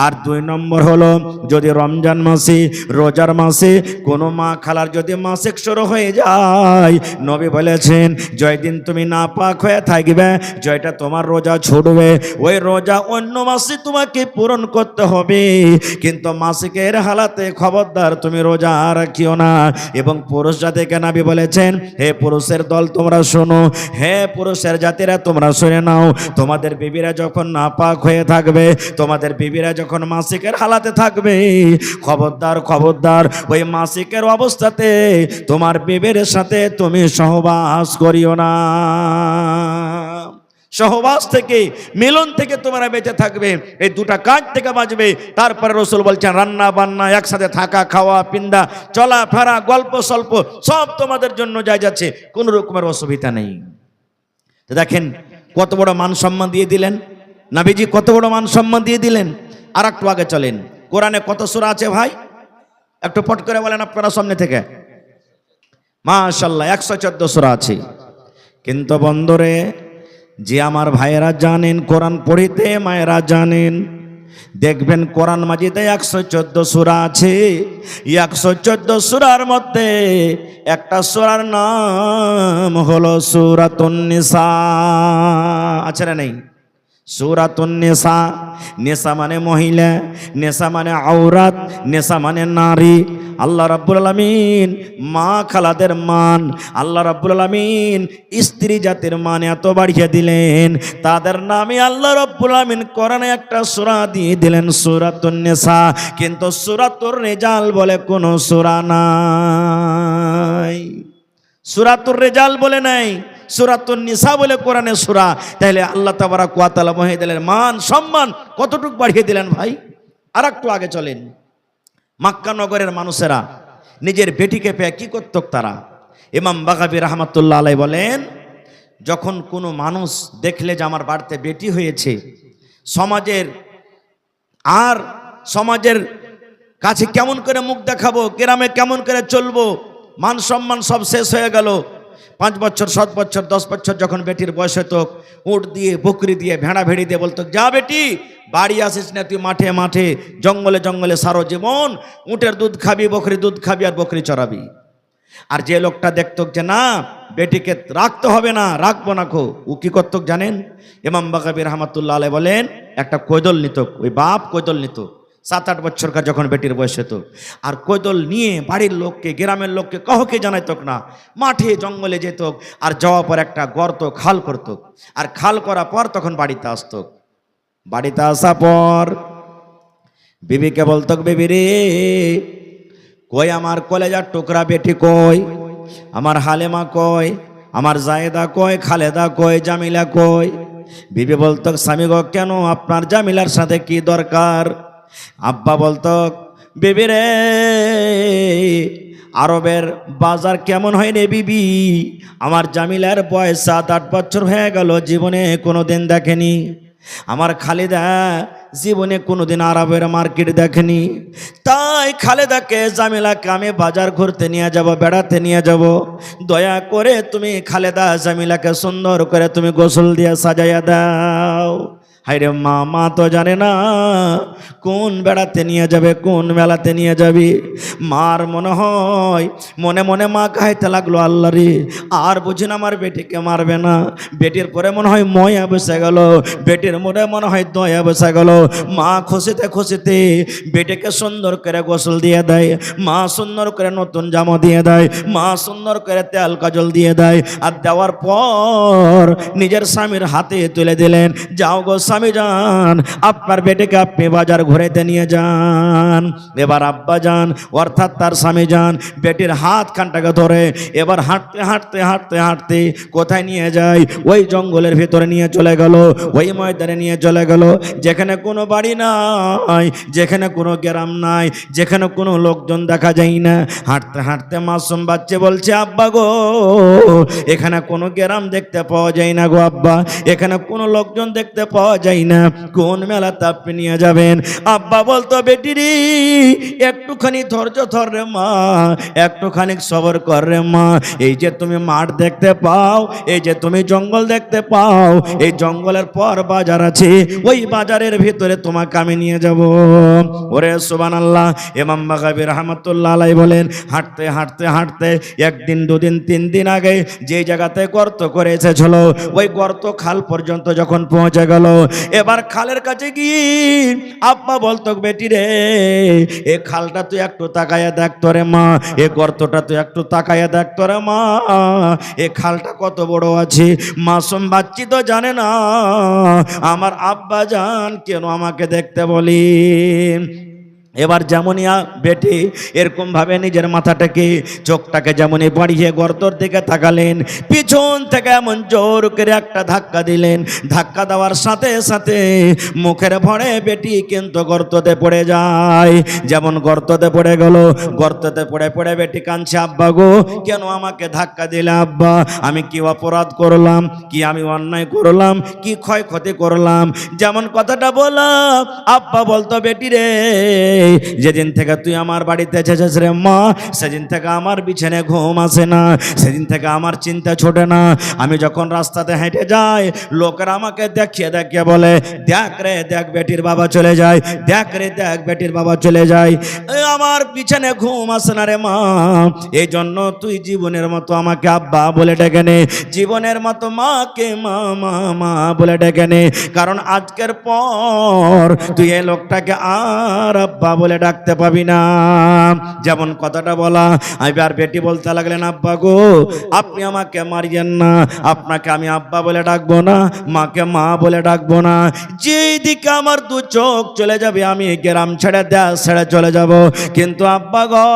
আর 2 নম্বর হলো যদি রমজান মাসে, রোজার মাসে কোনো মা খালার যদি মাসিক শুরু হয়ে যায়, নবী বলেছেন যেদিন তুমি নাপাক হয়ে থাকবে, যেটা তোমার রোজা ছুটবে, ওই রোজা অন্য মাসে তোমাকে পূরণ করতে হবে। কিন্তু মাসিকের হালাতে খবরদার তুমি রোজা রাখিও না। এবং পুরুষ জাতিকে নবী বলেছেন, হে পুরুষের দল তোমরা শোনো, হে পুরুষের জাতিরা তোমরা শুনে নাও, তোমাদের বিবিরা যখন নাপাক হয়ে থাকবে, তোমাদের বিবিরা যখন মাসিকের হালাতে থাকবে, খবরদার খবরদার ওই মাসিকের অবস্থাতে তোমার বিবির সাথে তুমি সহবাস করিও না। সহবাস থেকে, মিলন থেকে তোমরা বেঁচে থাকবে। এই 2টা কাজ থেকে বাঁচবে। তারপরে রাসূল বলছেন রান্না বান্না, একসাথে থাকা, খাওয়া পিন্দা, চলা ফেরা, গল্প স্বল্প সব তোমাদের জন্য জায়েজ আছে, কোনো রকমের অসুবিধা নেই। তো দেখেন কত বড় মান সম্মান দিয়ে দিলেন নবীজি, কত বড় মান সম্মান দিয়ে দিলেন। আর একটু আগে চলেন, কোরআনে কত সূরা আছে ভাই? একটু পট করে বলেন আপনারা সামনে থেকে। মাশাআল্লাহ 114 সূরা আছে। কিন্তু বন্ধুরে যে আমার ভাইয়েরা জানেন, কোরআন পড়িতে মায়েরা জানেন, দেখবেন কোরআন মাজিদে 114 সূরা আছে। 114 সূরার মধ্যে একটা সূরার নাম হলো সূরাতুন নিসা। আছে না নেই? সূরাতুন নিসা। নিসা মানে মহিলা, নিসা মানে আওরাত, নিসা মানে নারী। আল্লাহ রাব্বুল আলামিন মা খালাদের মান, আল্লাহ রাব্বুল আলামিন স্ত্রী জাতির মান এত বাড়িয়ে দিলেন, তাদের নামে আল্লাহ রাব্বুল আলামিন কোরআনে একটা সূরা দিয়ে দিলেন সূরাতুন নিসা। কিন্তু সূরাতুর রিজাল বলে কোনো সূরা নাই, সূরাতুর রিজাল বলে নাই, সূরাতুন নিসা বলে কোরআনে সূরা। তাহলে আল্লাহ তাবারাক ওয়া তাআলা মহিলাদের মান সম্মান কতটুকু বাড়িয়ে দিলেন ভাই। আর একটু আগে চলেন, মক্কা নগরের মানুষেরা নিজের বেটিকে পেয়ে কি করত তারা? ইমাম বাগাবী রাহমাতুল্লাহ আলাইহি বলেন, যখন কোনো মানুষ দেখলে যে আমার বাড়িতে বেটি হয়েছে, সমাজের কাছে কেমন করে মুখ দেখাবো, গ্রামে কেমন করে চলবো, মান সম্মান সব শেষ হয়ে গেল। 5 বছর 7 বছর 10 বছর যখন বেটির বয়স হতো, উট দিয়ে বকরি দিয়ে ভেড়া ভেড়ি দিয়ে বলতো, যা বেটি বাড়ি আসিস না, তুই মাঠে মাঠে জঙ্গলে জঙ্গলে সারো জীবন, উটের দুধ খাবি, বকরি দুধ খাবি আর বকরি চড়াবি। আর যে লোকটা দেখতো যে না বেটিকে রাখতে হবে না, রাখবো না খো, ও কি করত জানেন? ইমাম বাগাবী রাহমাতুল্লাহ আলাইহি বলেন, একটা কৈদল নিত, ওই বাপ কৈদল নিত 7-8 বছরকার যখন বেটির বয়স হতো, আর কৈদল নিয়ে বাড়ির লোককে গ্রামের লোককে কাউকে জানাইত না, মাঠে জঙ্গলে যেত, আর যাওয়ার পর একটা গর্ত খাল করত, আর খাল করার পর তখন বাড়িতে আসত। বাড়িতে আসা পর বিবিকে বলতো, বিবি রে কই আমার কলেজার টুকরা বেটি কই, আমার হালেমা কই, আমার জায়েদা কই, খালেদা কই, জামিলা কই? বিবি বলতো, স্বামী গো কেন, আপনার জামিলার সাথে কি দরকার? আব্বা বলতো, বিবি রে আরবের বাজার কেমন হয় রে বিবি, আমার জামিলার বয়স 7-8 বছর হয়ে গেল, জীবনে কোনোদিন দেখেনি। আমার খালেদা জীবনে কোনোদিন আরবের মার্কেট দেখেনি, তাই খালেদাকে জামিলাকে আমি বাজার ঘুরতে নিয়ে যাব, বেড়াতে নিয়ে যাব, দয়া করে তুমি খালেদা জামিলাকে সুন্দর করে তুমি গোসল দিয়ে সাজাইয়া দাও। হায়রে মা, মা তো জানে না কোন বেড়াতে নিয়ে যাবে, কোন মেলাতে নিয়ে যাবি। মার মনে হয় মনে মনে মা গাইতে লাগলো, আল্লাহ রে আর বুঝি না আমার বেটিকে মারবে না। বেটির পরে মনে হয় ময়া বসে গেল, বেটির মনে মনে হয় দয়া বসে গেল। মা খুশিতে খুশিতে বেটিকে সুন্দর করে গোসল দিয়ে দেয়, মা সুন্দর করে নতুন জামা দিয়ে দেয়, মা সুন্দর করে তেল কাজল দিয়ে দেয়। আর দেওয়ার পর নিজের স্বামীর হাতে তুলে দিলেন, যাও গো স্বামী যান, আপনার বেটিকে আপনি বাজার ঘুরেতে নিয়ে যান। এবার আব্বা যান অর্থাৎ তার স্বামী যান, বেটির হাত খানটাকে ধরে এবার হাঁটতে হাঁটতে হাঁটতে হাঁটতে কোথায় নিয়ে যায়? ওই জঙ্গলের ভিতরে নিয়ে চলে গেল, ওই ময়দানে নিয়ে চলে গেল, যেখানে কোনো বাড়ি নাই, যেখানে কোনো গ্রাম নাই, যেখানে কোনো লোকজন দেখা যায় না। হাঁটতে হাঁটতে মাসুম বাচ্চা বলছে, আব্বা গো এখানে কোনো গ্রাম দেখতে পাওয়া যায় না গো আব্বা, এখানে কোনো লোকজন দেখতে পাওয়া যায় না, কোন মেলাতে আপনি নিয়ে যাবেন? আব্বা বলতো, বেটি রে একটুখানি ধৈর্য ধর রে মা, একটুখানি সবর কর রে মা, এই যে তুমি মাঠ দেখতে পাও, এই যে তুমি জঙ্গল দেখতে পাও, এই জঙ্গলের পর বাজার আছে, ওই বাজারের ভিতরে তোমাকে আমি নিয়ে যাব। ওরে সুবহানাল্লাহ। ইমাম বাগাবী রাহমাতুল্লাহ আলাইহি বলেন, হাঁটতে হাঁটতে হাঁটতে একদিন 2 দিন 3 দিন আগে যে জায়গাতে গর্ত করে এসেছিল, ওই গর্ত খাল পর্যন্ত যখন পৌঁছে গেল, এবার খালের কাছে গিয়ে আব্বা বলতো, বেটি রে এ খালটা তুই একটু তাকায়া দেখ তোরে মা, এ গর্তটা তুই একটু তাকায়া দেখ তোরে মা, এ খালটা কত বড় আছে। মাসুম বাচ্চি তো জানে না আমার আব্বা জান কেন আমাকে দেখতে বলি। এবার যেমনই বেটি এরকম ভাবে নিজের মাথাটাকে চোখটাকে যেমনই বাড়িয়ে গর্তর দিকে তাকালেন, পিছন থেকে এমন জোর করে একটা ধাক্কা দিলেন, ধাক্কা দেওয়ার সাথে সাথে মুখের ভরে বেটি কিন্তু গর্ততে পড়ে যায়। যেমন গর্ততে পড়ে গেল, গর্ততে পড়ে পড়ে বেটি কাঁদছে, আব্বা গো কেন আমাকে ধাক্কা দিলে আব্বা, আমি কি অপরাধ করলাম, কি আমি অন্যায় করলাম, কি ক্ষয়ক্ষতি করলাম? যেমন কথাটা বললাম, আব্বা বলতো, বেটি রে যেদিন থেকে তুই আমার বাড়িতে এসেছিস রে মা, সেদিন থেকে আমার বিছানায় ঘুম আসে না, সেদিন থেকে আমার চিন্তা ছোটে না। আমি যখন রাস্তাতে হেঁটে যাই, লোকেরা আমাকে দেখিয়ে দেখিয়ে বলে, দেখ রে দেখ বেটির বাবা চলে যায়, দেখ রে দেখ বেটির বাবা চলে যায়। আমার বিছানায় ঘুম আসে না রে মা। এই জন্য তুই জীবনের মতো আমাকে আব্বা বলে ডেকে নে, জীবনের মতো মাকে মা মা মা বলে ডেকে নে। কারণ আজকের পর তুই এই লোকটাকে আর আব্বা বলে ডাকতে পাবি না। যেমন কথাটা বলা, আমি আর বেটি বলতে লাগলেন, আব্বা গো আপনি আমাকে মারিয়েন না, আপনাকে আমি আব্বা বলে ডাকবো না, মাকে মা বলে ডাকবো না। যেই দিকে আমার দু চোখ চলে যাবে আমি গ্রাম ছেড়ে দেশ ছেড়ে চলে যাব, কিন্তু আব্বা গো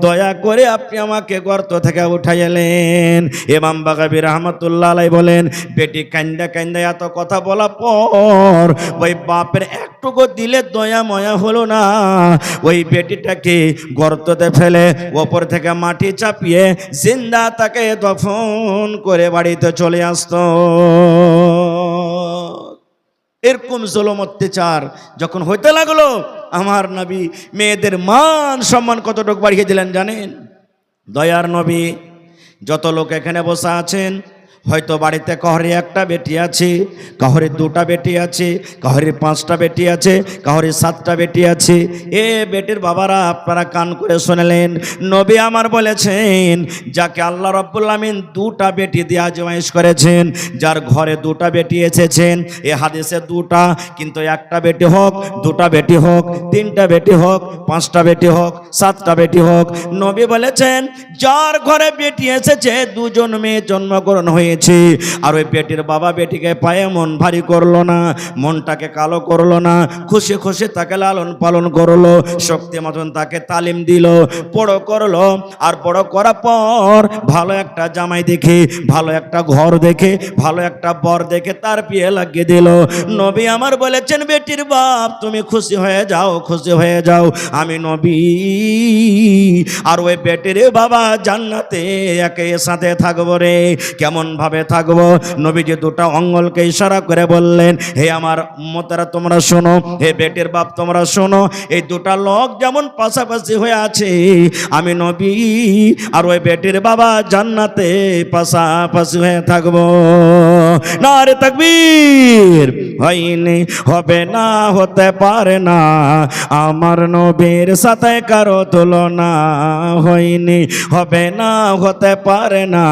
দয়া করে আপনি আমাকে গর্ত থেকে উঠাই এলেন। ইমাম বাগাবী রহমাতুল্লাহ আলাইহি বলেন, বেটি কান্দা কান্দা এত কথা বলা পর ওই বাপের একটুকু দিলে দয়া ময়া হলো না। ওই বেটিটাকে গর্ততে ফেলে ওপর থেকে মাটি চাপিয়ে জিন্দা তাকে দফন করে বাড়িতে চলে আসতো। এরকম জুলুম অত্যাচার যখন হইতে লাগলো, আমার নবী মেয়েদের মান সম্মান কতটুকু বাড়িয়ে দিলেন জানেন? দয়ার নবী, যত লোক এখানে বসে আছেন, হয়তো বাড়িতে কাহরে একটা বেটি আছে, কাহরে দুটা বেটি আছে, কাহরে পাঁচটা বেটি আছে, কাহরে সাতটা বেটি আছে। এ বেটির বাবারা আপনারা কান করে শুনলেন, নবী আমার বলেছেন, যাকে আল্লাহ রাব্বুল আমিন দুটা বেটি দিয়ে আজমাইশ করেছেন, যার ঘরে দুটা বেটি এসেছেন, এ হাদিসে দুটা, কিন্তু একটা বেটি হোক, দুটা বেটি হোক, তিনটা বেটি হোক, পাঁচটা বেটি হোক, সাতটা বেটি হোক, নবী বলেছেন যার ঘরে বেটি এসেছে, দুজন মেয়ে জন্মগ্রহণ হয়েছে, আর ওই বেটির বাবা বেটিকে পায়ে মন ভারী করলো না, মনটাকে কালো করলো না, খুশি খুশি তাকে লালন পালন করলো, শক্তি মতন তাকে তালিম দিল, বড় করলো। আর বড় করার পর ভালো একটা জামাই দেখে, ভালো একটা ঘর দেখে, ভালো একটা বর দেখে তার বিয়ে লাগিয়ে দিল। নবী আমার বলেছেন, বেটির বাপ তুমি খুশি হয়ে যাও, খুশি হয়ে যাও, আমি নবী আর ওই বেটির বাবা জান্নাতে একে সাথে থাকবো রে। কেমন ভাবে থাকবো? নবীজি দুটা আঙ্গুলকে ইশারা করে বললেন, হে আমার উম্মতেরা তোমরা শোনো, হে বেটির বাপ তোমরা শোনো, এই দুটা লোক যেমন পাশাপাশি হয়ে আছে, আমি নবী আর ওই বেটির বাবা জান্নাতে পাশাপাশি হয়ে থাকবো। নারে তাকবীর! হয়নি, হবে না, হতে পারে না, আমার নবীর সাথে কারো তুলনা। হয়নি, হবে না, হতে পারে না,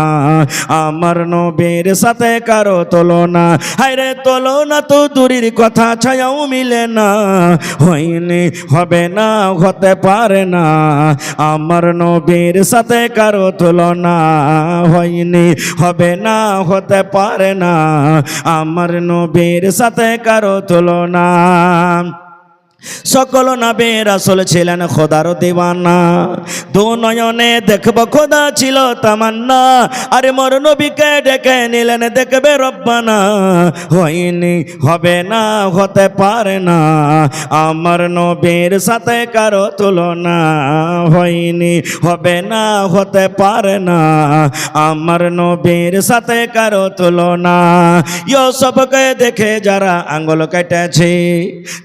আমার নবীর সাথে কারো তুলনা। হায়রে তুলনা তো দূরের কথা, ছায়াও মিলে না। হয়নি, হবে না, হতে পারে না, আমার নবীর সাথে কারো তুলনা। হয়নি, হবে না, হতে পারে না, আমার নবীর সাথে কারো তুলনা। সকল নবী রাসূল ছিলেন খোদার দিওয়ানা, দু নয়নে দেখব খোদা ছিল তামান্না, আরে মোর নবীকে ডেকে নিলেন দেখবে রব্বানা। হয়নি, হবে না, হতে পারে না, আমার নবীর সাথে কারো তুলনা। হয়নি, হবে না, হতে পারে না, আমার নবীর সাথে কারো তুলনা। ইউসুফকে দেখে যারা আঙ্গুল কেটেছে,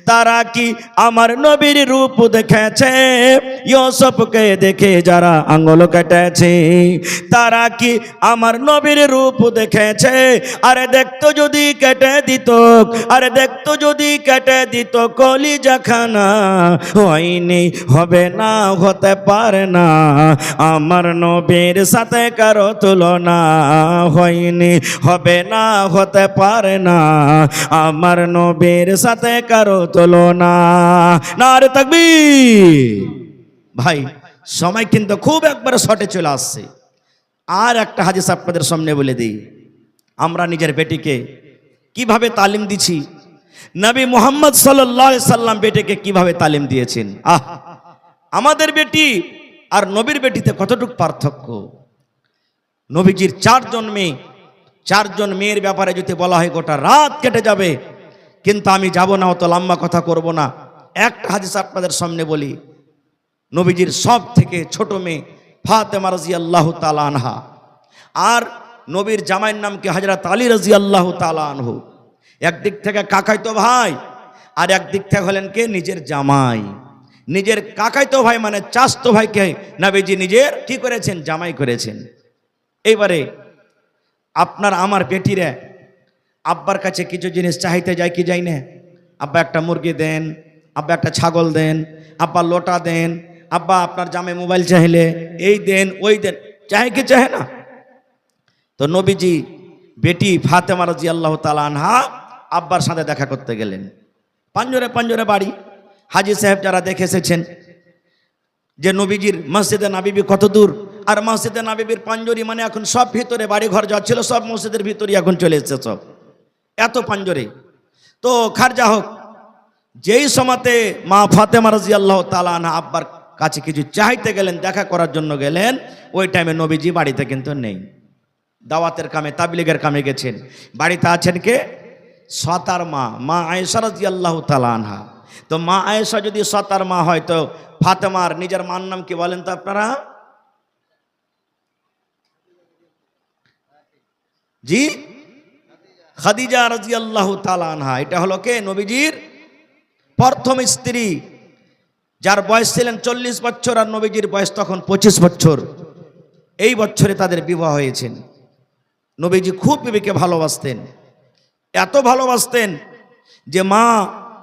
তারা কি আমার নবীর রূপ দেখেছে? ইউসুফকে দেখে যারা আঙ্গুল কেটেছে, তারা কি আমার নবীর রূপ দেখেছে? আরে দেখতো যদি কেটে দিত, আরে দেখতো যদি কেটে দিত কলিজাখানা। হয়নি, হবে না, হতে পারে না, আমার নবীর সাথে কারো তুলনা। হয়নি, হবে না, হতে পারে না, আমার নবীর সাথে কারো তুলনা। নারে তাকবীর! ভাই সময় কিন্তু খুব একবারে শর্টে চলে আসছে। আর একটা হাদিস আপনাদের সামনে বলে দিই, আমরা নিজের বেটিকে কিভাবে তালিম দিছি, নবী মুহাম্মদ সাল্লাল্লাহু আলাইহি সাল্লাম বেটিকে কিভাবে তালিম দিয়েছেন। আমাদের বেটি আর নবীর বেটিতে কতটুকু পার্থক্য। নবীজির চারজন মেয়ের ব্যাপারে যদি বলা হয় গোটা রাত কেটে যাবে, কিন্তু আমি যাব না, অত লম্বা কথা করব না। একটা হাদিস আপনাদের সামনে বলি, নবীজির সব থেকে ছোট মেয়ে ফাতেমা রাদিয়াল্লাহু তাআলা আনহা, আর নবীর জামাইয়ের নাম কি হযরত আলী রাদিয়াল্লাহু তাআলা আনহু। একদিক থেকে কাকাই তো ভাই, আর একদিক থেকে হলেন কে? নিজের জামাই, নিজের কাকাইতো ভাই মানে চাচতো ভাইকে নবীজি নিজের কি করেছেন? জামাই করেছেন। এইবারে আপনার আমার বেটিরা আব্বার কাছে কিছু জিনিস চাইতে যায় কি যায় না? আব্বা একটা মুরগি দেন, আব্বা একটা ছাগল দেন, আব্বা লোটা দেন, আব্বা আপনার জামাই মোবাইল চাইলে এই দেন ওই দেন, চাহে কি চাহে না? তো নবীজি বেটি ফাতেমা রাদিয়াল্লাহু তাআলা আনহা আব্বার সাথে দেখা করতে গেলেন। পাঞ্জরে পাঞ্জরে বাড়ি। হাজী সাহেব যারা দেখে এসেছেন যে নবীজির মসজিদে নববী কত দূর, আর মসজিদে নববীর পাঞ্জরি মানে এখন সব ভিতরে, বাড়ি ঘর যা ছিল সব মসজিদের ভিতরে এখন চলে এসেছে, সব এত পাঞ্জরে। তো খারজা হোক, যেই সময়তে মা ফাতেমা রাদিয়াল্লাহু তাআলা আনহা আব্বার কাছে কিছু চাইতে গেলেন, দেখা করার জন্য গেলেন, ওই টাইমে নবীজি বাড়িতে কিন্তু নেই, দাওয়াতের কামে তাবলীগের কামে গেছেন। বাড়িতে আছেন কে? সতার মা, মা আয়েশা রাদিয়াল্লাহু তাআলা আনহা। তো মা আয়েশা যদি সতার মা হয় তো ফাতেমার নিজের মার নাম কি বলেন তো আপনারা? জি, খাদিজা রাদিয়াল্লাহু তাআলা আনহা। এটা হলো কে? নবীজির প্রথম স্ত্রী, যার বয়স ছিলেন 40 বছর আর নবীজির বয়স তখন 25 বছর। এই বছরে তাদের বিবাহ হয়েছেন। নবীজি খুব বিবিকে ভালোবাসতেন, এত ভালোবাসতেন যে মা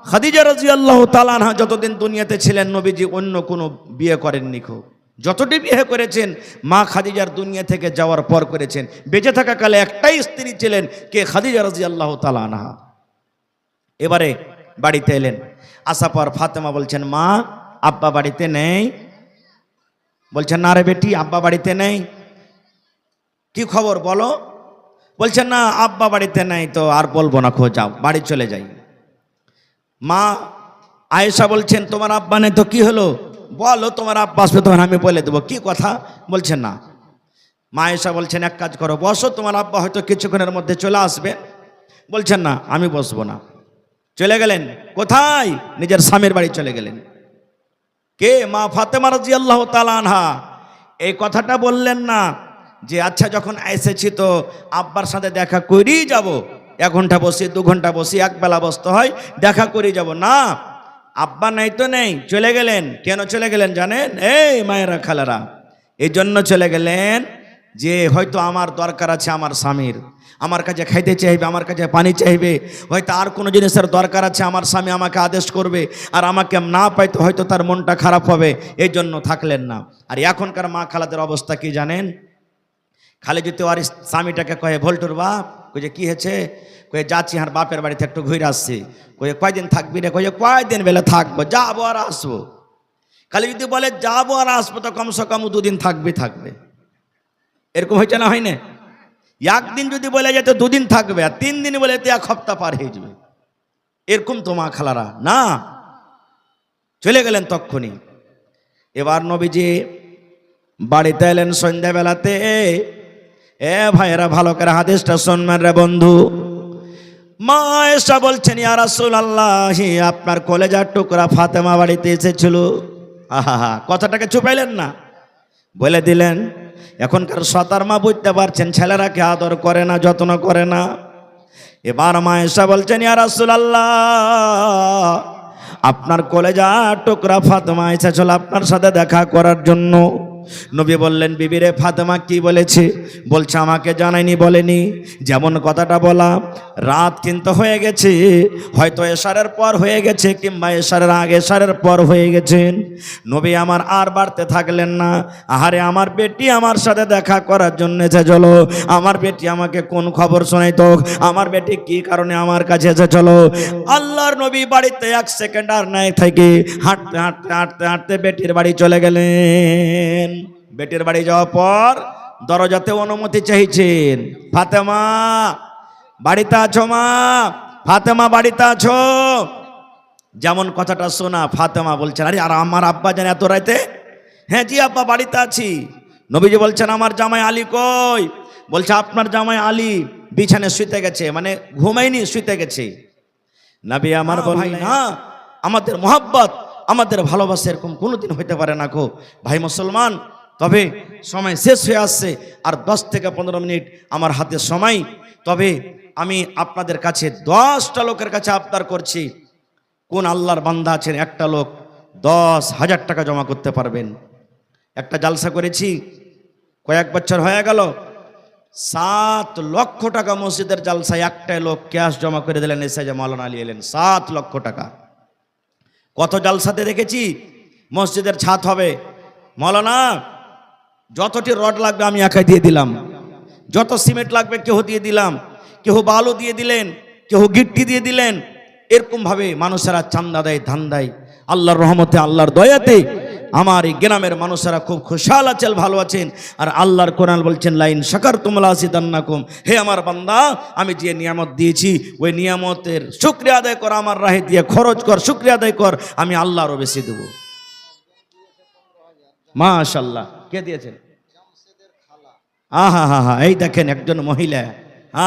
খাদিজা রাদিয়াল্লাহু তাআলা আনহা যতদিন দুনিয়াতে ছিলেন নবীজি অন্য কোনো বিয়ে করেননি। খুব যতটি বিয়ে করেছেন মা খাদিজার দুনিয়া থেকে যাওয়ার পর করেছেন। বেঁচে থাকাকালে একটাই স্ত্রী ছিলেন, কে? খাদিজা রাদিয়াল্লাহু তাআলা আনহা। এবারে বাড়িতে এলেন, আসার পর ফাতেমা বলছেন, মা আব্বা বাড়িতে নেই। বলছেন, না রে বেটি, আব্বা বাড়িতে নেই। কি খবর বলো? বলছেন, না আব্বা বাড়িতে নেই। তো আর বলবো না, যাও বাড়ি চলে যাই। মা আয়েশা বলছেন, তোমার আব্বা নেই তো কি হলো? বলো তোমার আব্বা আসবে তখন আমি বলে দেবো। কি কথা? বলছেন না। মা আয়েশা বলছেন, এক কাজ করো, বসো, তোমার আব্বা হয়তো কিছুক্ষণের মধ্যে চলে আসবে। বলছেন, না আমি বসবো না। চলে গেলেন কোথায়? নিজের স্বামীর বাড়ি চলে গেলেন। কে? মা ফাতেমা রাদিয়াল্লাহু তাআলা আনহা। এই কথাটা বললেন না যে আচ্ছা যখন এসেছি তো আব্বার সাথে দেখা করেই যাব, 1 ঘন্টা বসি 2 ঘন্টা বসি, একবেলা বসতে হয়, দেখা করে যাব না। আব্বা নাই তো নেই, চলে গেলেন। কেন চলে গেলেন জানেন? এই মায়েরা খালারা, এই জন্য চলে গেলেন যে হয়তো আমার দরকার আছে আমার স্বামীর, আমার কাছে খাইতে চাইবে, আমার কাছে পানি চাইবে, হয়তো আর কোনো জিনিসের দরকার আছে, আমার স্বামী আমাকে আদেশ করবে, আর আমাকে না পাইতো হয়তো তার মনটা খারাপ হবে, এই জন্য থাকলেন না। আর এখনকার মা খালাদের অবস্থা কি জানেন? খালি যদি আর স্বামীটাকে কয়ে, ভোল্টুর বাপ, কয়ে কি হয়েছে? কয়ে যাচ্ছি আর বাপের বাড়িতে একটু ঘুরে আসছি। কয়ে কয়দিন থাকবি রে? কয়ে কয়দিন বেলা থাকবো, যাবো আর আসবো। খালি যদি বলে যাবো আর আসবো তো কমসে কম 2 দিন থাকবে। এরকম হয়েছে না? হয় না? একদিন যদি বলে যেত 2 দিন থাকবে, আর 3 দিন বলে তো 1 সপ্তাহ পার হয়ে যাবে। এরকম তো মা খালারা না, চলে গেলেন তক্ষুনি। এবার নবীজি বাড়িতে এলেন সন্ধ্যাবেলাতে। ভাইয়েরা ভালো করে হাদিসটা শুনবেন রে বন্ধু। মা আয়েশা বলছেন, ইয়া রাসূলুল্লাহ, আপনার কলেজার টুকরা ফাতেমা বাড়িতে এসেছিল। আহা, কথাটাকে চুপাইলেন না, বলে দিলেন। এখনকার সতার মা বুঝতে পারছেন ছেলেরাকে আদর করে না, যত্ন করে না। এবার মা আয়েশা বলছেন, ইয়া রাসূলুল্লাহ, আপনার কলেজার টুকরা ফাতেমা এসেছিল আপনার সাথে দেখা করার জন্য। নবী বললেন, বিবি রে, ফাতেমা কি বলেছে? বলছে, আমাকে জানায়নি, বলেনি। যেমন কথাটা বলা, রাত কিন্তু হয়ে গেছে, হয়তো এশারের পর হয়ে গেছে, কিংবা এশারের আগে এশারের পর হয়ে গেছেন। নবী আমার আর বাড়তে থাকলেন না। আহারে, আমার বেটি আমার সাথে দেখা করার জন্য এসেছিল। আমার বেটি আমাকে কোন খবর শোনাইতো? আমার বেটি কি কারণে আমার কাছে এসেছিল? আল্লাহর নবী বাড়িতে 1 সেকেন্ড আর নাই থেকে হাঁটতে হাঁটতে হাঁটতে হাঁটতে বেটির বাড়ি চলে গেলেন। বেটির বাড়ি যাওয়ার পর দরজাতে অনুমতি চাইছেন, ফাতেমা বাড়িতে আছো? মা ফাতেমা বাড়িতে আছো? যেমন কথাটা শোনা, ফাতেমা বলছেন, আরে আর আমার আব্বা জানে এত রাতে? হ্যাঁ জি আব্বা, বাড়িতে আছি। নবীজি বলছেন, আমার জামাই আলী কই? বলছে, আপনার জামাই আলী বিছানে শুতে গেছে, মানে ঘুমাইনি, শুতে গেছে। নবী আমার বললেন, না, আমাদের মোহাব্বত, আমাদের ভালোবাসা এরকম কোনোদিন হইতে পারে না গো ভাই মুসলমান। তবে সময় শেষ হয়ে আসছে, আর 10 থেকে 15 মিনিট আমার হাতে সময়। তবে আমি আপনাদের কাছে 10টা লোকের কাছে আবদার করছি, কোন আল্লাহর বান্দা আছেন একটা লোক 10,000 টাকা জমা করতে পারবেন? একটা জালসা করেছি, কয়েক বছর হয়ে গেল, 7 লক্ষ টাকা মসজিদের জালসায় একটাই লোক ক্যাশ জমা করে দিলেন, এসে যে মাওলানা আলী এলেন, 7 লক্ষ টাকা। কত জালসাতে দেখেছি মসজিদের ছাদ হবে, মাওলানা যতটি রড লাগবে আমি একাই দিয়ে দিলাম, যত সিমেন্ট লাগবে কেউ দিয়ে দিলাম, কেউ বালু দিয়ে দিলেন, কেউ গিট্টি দিয়ে দিলেন। এরকম ভাবে মানুষেরা চান্দা দেয়, ধান দেয়। আল্লাহর রহমতে, আল্লাহর দয়াতে আমার এই গ্রামের মানুষেরা খুব খুশহাল আছেন, ভালো আছেন। আর আল্লাহর কোরআন বলছেন, লাইন শাকারতুম লাযিদান্নাকুম, হে আমার বান্দা আমি যে নিয়ামত দিয়েছি ওই নিয়ামতের শুকরিয়া আদায় কর, আমার রাহে দিয়ে খরচ কর, শুকরিয়া আদায় কর, আমি আল্লাহ আরো বেশি দেব। মাশাআল্লাহ। কে দিয়েছেন? আহা হা হা, এই দেখেন একজন মহিলা,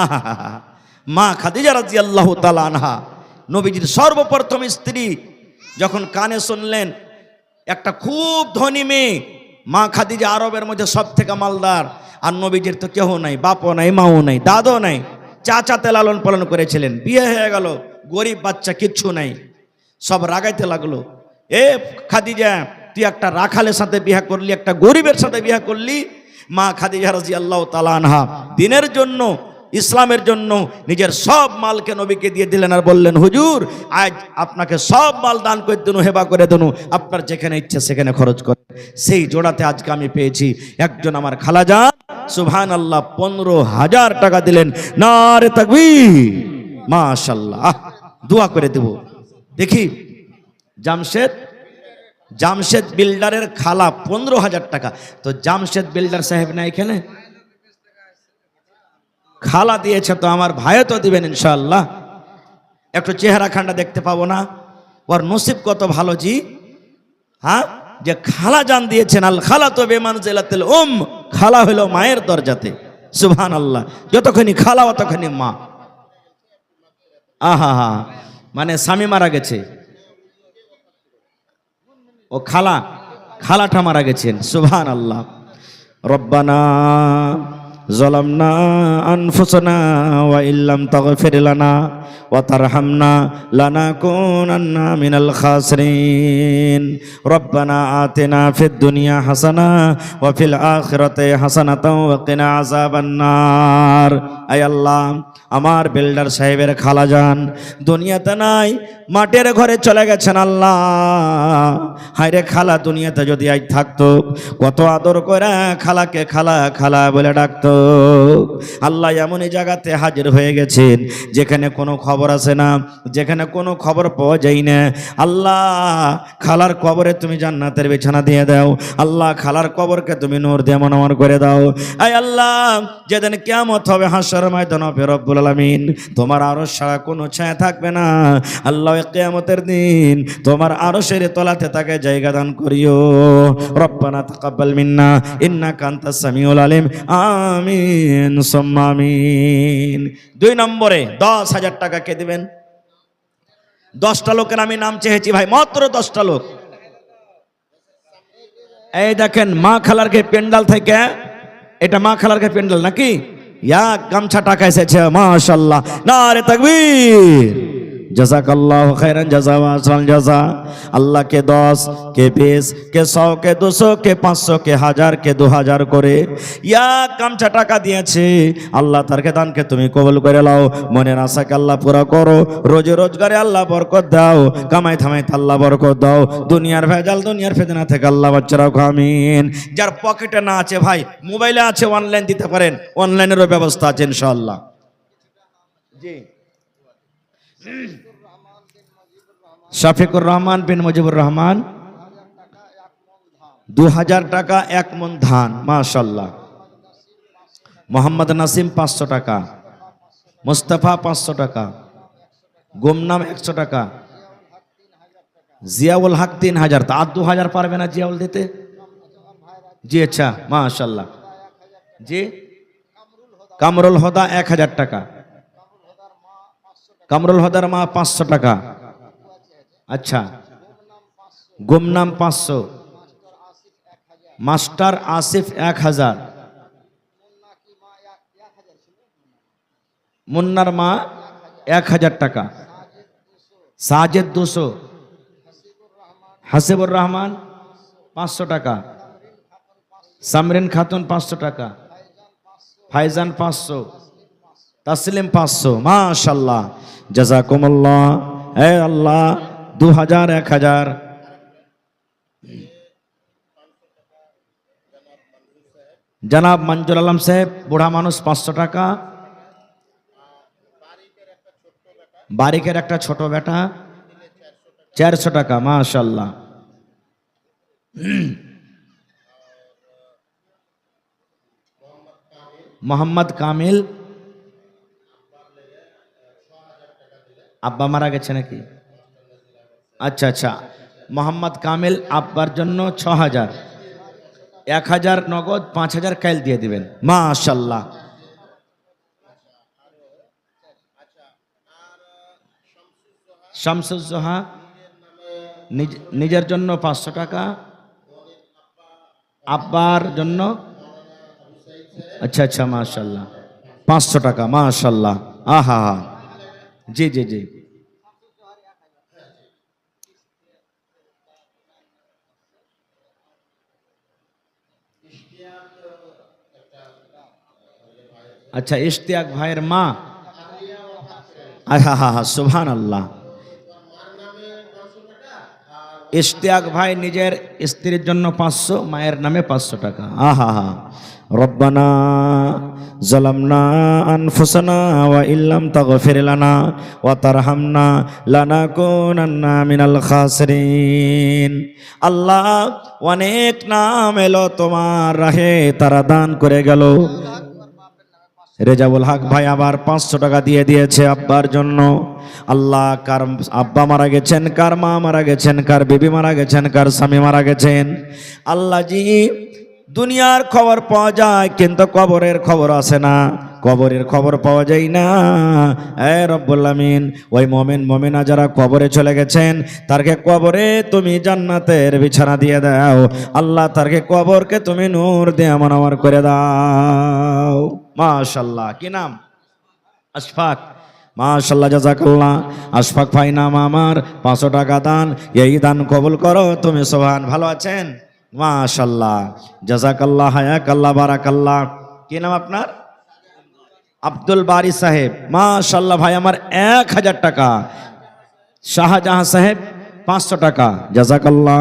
আহা হা হা, মা খাদিজা রাদিয়াল্লাহু তাআলা আনহা, নবীজির সর্বপ্রথম স্ত্রী। যখন কানে শুনলেন একটা খুব ধনী মেয়ে, মা খাদিজা আরবের মধ্যে সব থেকে মালদার, আর নবীজির তো কেউ নাই, বাপও নাই, মাও নাই, দাদও নাই, চাচাতে লালন পালন করেছিলেন। বিয়ে হয়ে গেল, গরিব বাচ্চা, কিচ্ছু নাই। সব রাগাইতে লাগলো, এ খাদিজা তুই একটা রাখালের সাথে বিয়ে করলি, একটা গরিবের সাথে বিয়ে করলি। মা খাদিজা রাদিয়াল্লাহু তাআলা আনহা দিনের জন্য, ইসলামের জন্য নিজের সব মালকে নবীকে দিয়ে দিলেন, আর বললেন, হুজুর আজ আপনাকে সব মাল দান করে দেন, হেবা করে দেন, আপনার যেখানে ইচ্ছে সেখানে খরচ করেন। সেই জোড়াতে আজকে আমি পেয়েছি একজন আমার খালাজান, সুবহানাল্লাহ, 15,000 টাকা দিলেন। নারে তাকবীর, মাশাআল্লাহ। দোয়া করে দেব। দেখি জামশেদ বিল্ডারের খালা 15,000 টাকা। তো জামশেদ বিল্ডার সাহেব না এখানে, খালা দিয়েছে, তো আমার ভাইও তো দিবেন ইনশাআল্লাহ। একটু চেহারা খান্ডা দেখতে পাবো না? ওর নসিব কত ভালো জি, হ্যাঁ, যে খালা জান দিয়েছেন। আল খালা তো বেমানজিলাতুল খালা হলো মায়ের দরজাতে, সুবহানাল্লাহ। যতখানি খালা অতখানি মা। আহা হা, মানে স্বামী মারা গেছে, ও খালাটা মারা গেছেন, সুবহানাল্লাহ। রব্বানা যালামনা আনফুসানা ওয়া ইল্লাম তাগফির লানা ওয়া তারহামনা লানাকুনান্না মিনাল খাসিরিন। রব্বানা আতিনা ফিদ দুনিয়া হাসানা ওয়া ফিল আখিরাতি হাসানাতাও ওয়া কিনা আযাবান নার। আয় আল্লাহ, আমার বিল্ডার সাহেবের খালাজান দুনিয়াতে নাই, মাটির ঘরে চলে গেছেন। আল্লাহ হায়রে খালা দুনিয়াতে যদি আজ থাকতো, কত আদর করে খালাকে খালা খালা বলে ডাকতো। আল্লাহ এমনই জায়গাতে হাজির হয়ে গেছেন যেখানে কোনো খবর আসে না, যেখানে কোনো খবর পাওয়া যায় না। আল্লাহ খালার কবরে তুমি জান্নাতের বিছানা দিয়ে দাও। আল্লাহ খালার কবরকে তুমি নূর দিয়ে মনোমর করে দাও। আয় আল্লাহ, যেদিন কিয়ামত হবে হাসর ময়দানে হবে রব্বুল আলামিন, তোমার আরশ ছাড়া কোনো ছায়া থাকবে না। আল্লাহ কিয়ামতের দিন তোমার আরশের তলাতে তাকে জায়গা দান করিও। রব্বানা তাকাব্বাল মিন্না ইন্নাকা আনতাস সামিউল আলিম। আমিন সুম্মা আমিন। 2 নম্বরে 10,000 টাকা কে দিবেন? 10টা লোকের আমি নাম চেয়েছি ভাই, মাত্র 10টা লোক। এই দেখেন মা খালারকে পেন্ডাল থেকে, এটা মা খালারকে পেন্ডাল নাকি? ইয়া গামছা টাকা এসেছে, মাশাআল্লাহ, নারে তাকবীর। জাযাকাল্লাহু খাইরান জাযা ওয়া আহসানাল জাযা। আল্লাহ কে 10, কে 20, কে 100, কে 200, কে 500, কে 1000, কে 2000 করে ইয়া গামছা টাকা দিয়েছে। আল্লাহ তারকে দানকে তুমি কবুল করে নাও, মনের আশাকে আল্লাহ পুরা করো, রোজে রোজগারে আল্লাহ বরকত দাও, কামাই থামাইতে আল্লাহ বরকত দাও, দুনিয়ার ভেজাল দুনিয়ার ফিতনা থেকে আল্লাহ বাঁচিয়ে রাখো, আমিন। যার পকেটে না আছে ভাই, মোবাইলে আছে, অনলাইন দিতে পারেন, অনলাইনেরও ব্যবস্থা আছে ইনশাআল্লাহ। জি, শফিকুর রহমান বিন মুজিবুর রহমান 2000 টাকা 1 মণ ধান, মাশাআল্লাহ। মোহাম্মদ নাসিম 500 টাকা, মুস্তাফা 500 টাকা, গুমনাম 100 টাকা, জিয়াউল হক 3000। তা 2000 পারবে না জিয়াউল দিতে? জি আচ্ছা, মাশাআল্লাহ। জি, কামরুল হুদা 1000 টাকা, কামরুল হুদার মা 500 টাকা। আচ্ছা, গুমনাম 500, মাস্টার আসিফ 1000, মুন্নার মা 1000 টাকা, সাজেদ 200, হাসিবুর রহমান 500 টাকা, সামরিন খাতুন 500 টাকা, ফাইজান 500, তাসলিম 500। মাশাআল্লাহ, জাযাকুমুল্লাহ। হে আল্লাহ, 2000, 1000। জনাব মঞ্জুর আলম সাহেব, বুড়া মানুষ 500 টাকা। বারিকের একটা ছোট বেটা 400 টাকা। মাশাআল্লাহ। মোহাম্মদ কামিল, আব্বা মারা গেছে নাকি? আচ্ছা আচ্ছা, মোহাম্মদ কামিল আব্বার জন্য 6000, 1000 নগদ, 5000 কাইল দিয়ে দিবেন। মাশাআল্লাহ। শামসুজ্জোহা নিজের জন্য 500 টাকা, আব্বার জন্য। আচ্ছা আচ্ছা, মাশাআল্লাহ, 500 টাকা। মাশাআল্লাহ, আহা হা, জি জি জি। আচ্ছা, ইশতিয়াক ভাইয়ের মা। আহা হা হা, সুবহানাল্লাহ। ইশতিয়াক ভাই নিজের স্ত্রীর জন্য 500, মায়ের নামে 500 টাকা। আহা হা। রব্বানা যালামনা আনফুসানা ওয়া ইল্লাম তাগফির লানা ওয়া তারহামনা লানাকুনান্না মিনাল খাসিরিন। আল্লাহ, অনেক নাম এলো তোমার রাহে, তারা দান করে গেল। রেজাউল হক ভাই আবার 500 টাকা দিয়ে দিয়েছে আব্বার জন্য। আল্লাহ, কার আব্বা মারা গেছেন, কার মা মারা গেছেন, কার বিবি মারা গেছেন, কার স্বামী মারা গেছেন। আল্লাহ জি, দুনিয়ার খবর পাওয়া যায় কিন্তু কবরের খবর আসে না, কবরের খবর পাওয়া যায় না। এ রব্বুল আমিন, ওই মুমিন মুমিনা যারা কবরে চলে গেছেন, তারকে কবরে তুমি জান্নাতের বিছানা দিয়ে দাও। আল্লাহ, তারকে কবরকে তুমি নূর দিয়ে আমানওয়ার করে দাও। মাশাআল্লাহ। কি নাম? আশফাক। মাশাআল্লাহ, জাযাকাল্লাহ। আশফাক ভাই নাম আমার, 500 টাকা দান। এই দান কবুল করো তুমি। সুবহান। ভালো আছেন? মাশাআল্লাহ, জাযাকাল্লাহ, হায়াকাল্লাহ, বারাকাল্লাহ। কি নাম আপনার? আব্দুল বারি সাহেব। মাশাআল্লাহ ভাই আমার 1000 টাকা। শাহজাহান সাহেব 500 টাকা। জাযাকাল্লাহ।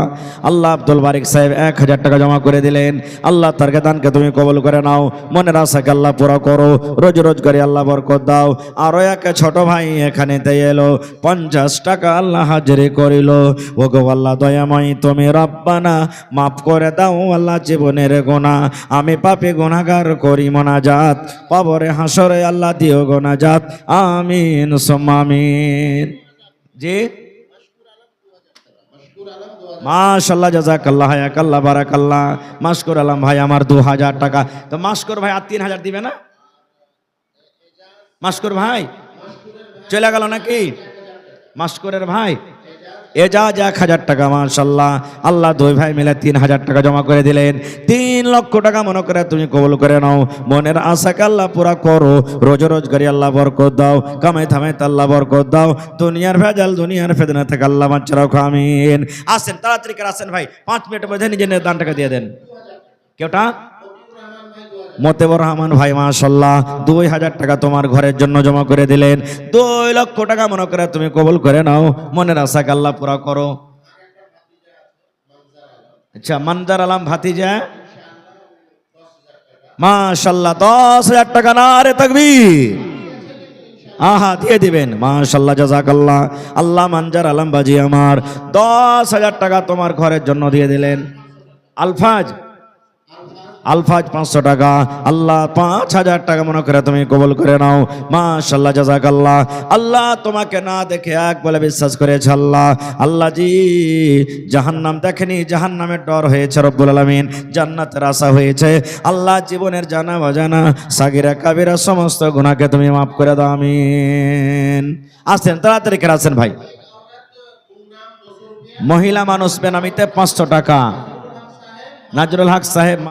আল্লাহ, আব্দুল বারিক সাহেব 1000 টাকা জমা করে দিলেন। আল্লাহ, তার দানকে তুমি কবুল করে নাও, মনের আশাকে আল্লাহ পুরা করো, রোজ রোজগারি আল্লাহ বরকত দাও। আরো এক ছোট ভাই এখানে এলো, 50 টাকা আল্লাহ হাজিরি করিল। ও গো আল্লাহ দয়াময়, তুমি রব্বানা মাফ করে দাও আল্লাহ জীবনের গুনাহ। আমি পাপী গুনাহগার করি মোনাজাত, কবরে হাসরে আল্লাহ দিও গুনাজাত। আমিন সুম্মা আমিন। জি, মাশাআল্লাহ, জাযাকাল্লাহ, হায়াকাল্লাহ, বারাকাল্লাহ। মাশকুর আলম ভাই আমার 2000 টাকা। তো মাশকুর ভাই আর 3000 দিবে না? মাশকুর ভাই চলে গেল নাকি? মাশকুরের ভাই এজাজ 1000 টাকা। মাশাআল্লাহ। আল্লাহ, দুই ভাই মিলে 3000 টাকা জমা করে দিলেন। 3 লক্ষ টাকা মনে করে তুমি কবুল করে নাও, মনের আশাকে আল্লাহ পুরা করো, রোজ রোজগারি আল্লাহ বরকত দাও, কামাই থামাই আল্লাহ বরকত দাও, দুনিয়ার ভেজাল দুনিয়ার ফেদনা থেকে আল্লাহ বাঁচিয়ে রাখো। আমিন। আসেন, তাড়াতাড়ি করে আসেন ভাই, 5 মিনিটের মধ্যে নিজের দান টাকা দিয়ে দেন। কেউটা? মতেবর রহমান ভাই মাশাআল্লাহ 2000 টাকা তোমার ঘরের জন্য জমা করে দিলেন। 2 লক্ষ টাকা মনে করে তুমি কবুল করে নাও, মনের আশাকে আল্লাহ পুরা করো। আচ্ছা, মনজার আলম ভাতিজা মাশাআল্লাহ 10,000 টাকা। নারে তাকবীর। আহা, দিয়ে দিবেন। মাশাআল্লাহ, জাযাকাল্লাহ। আল্লাহ, মনজার আলম বাজি আমার 10,000 টাকা তোমার ঘরের জন্য দিয়ে দিলেন। আলফাজ 500 টাকা। আল্লাহ, 5000 টাকা মনে করে তুমি কবুল করে নাও। মাশাআল্লাহ, জাযাকাল্লাহ। আল্লাহ, তোমাকে না দেখে এক বলে বিশ্বাস করেছে আল্লাহ। আল্লাহ জি, জাহান্নাম দেখেনি, জাহান্নামের ডর হয়েছে রব্বুল আলামিন, জান্নাতের আশা হয়েছে। আল্লাহ, জীবনের জানা অজানা সাগিরা কাবিরা সমস্ত গুনাহকে তুমি মাফ করে দাও। আমিন। আসেন, তাড়াতাড়ি করে আসেন ভাই। মহিলা মানুষ বেনামিতে 500 টাকা। নাজরুল হক সাহেব।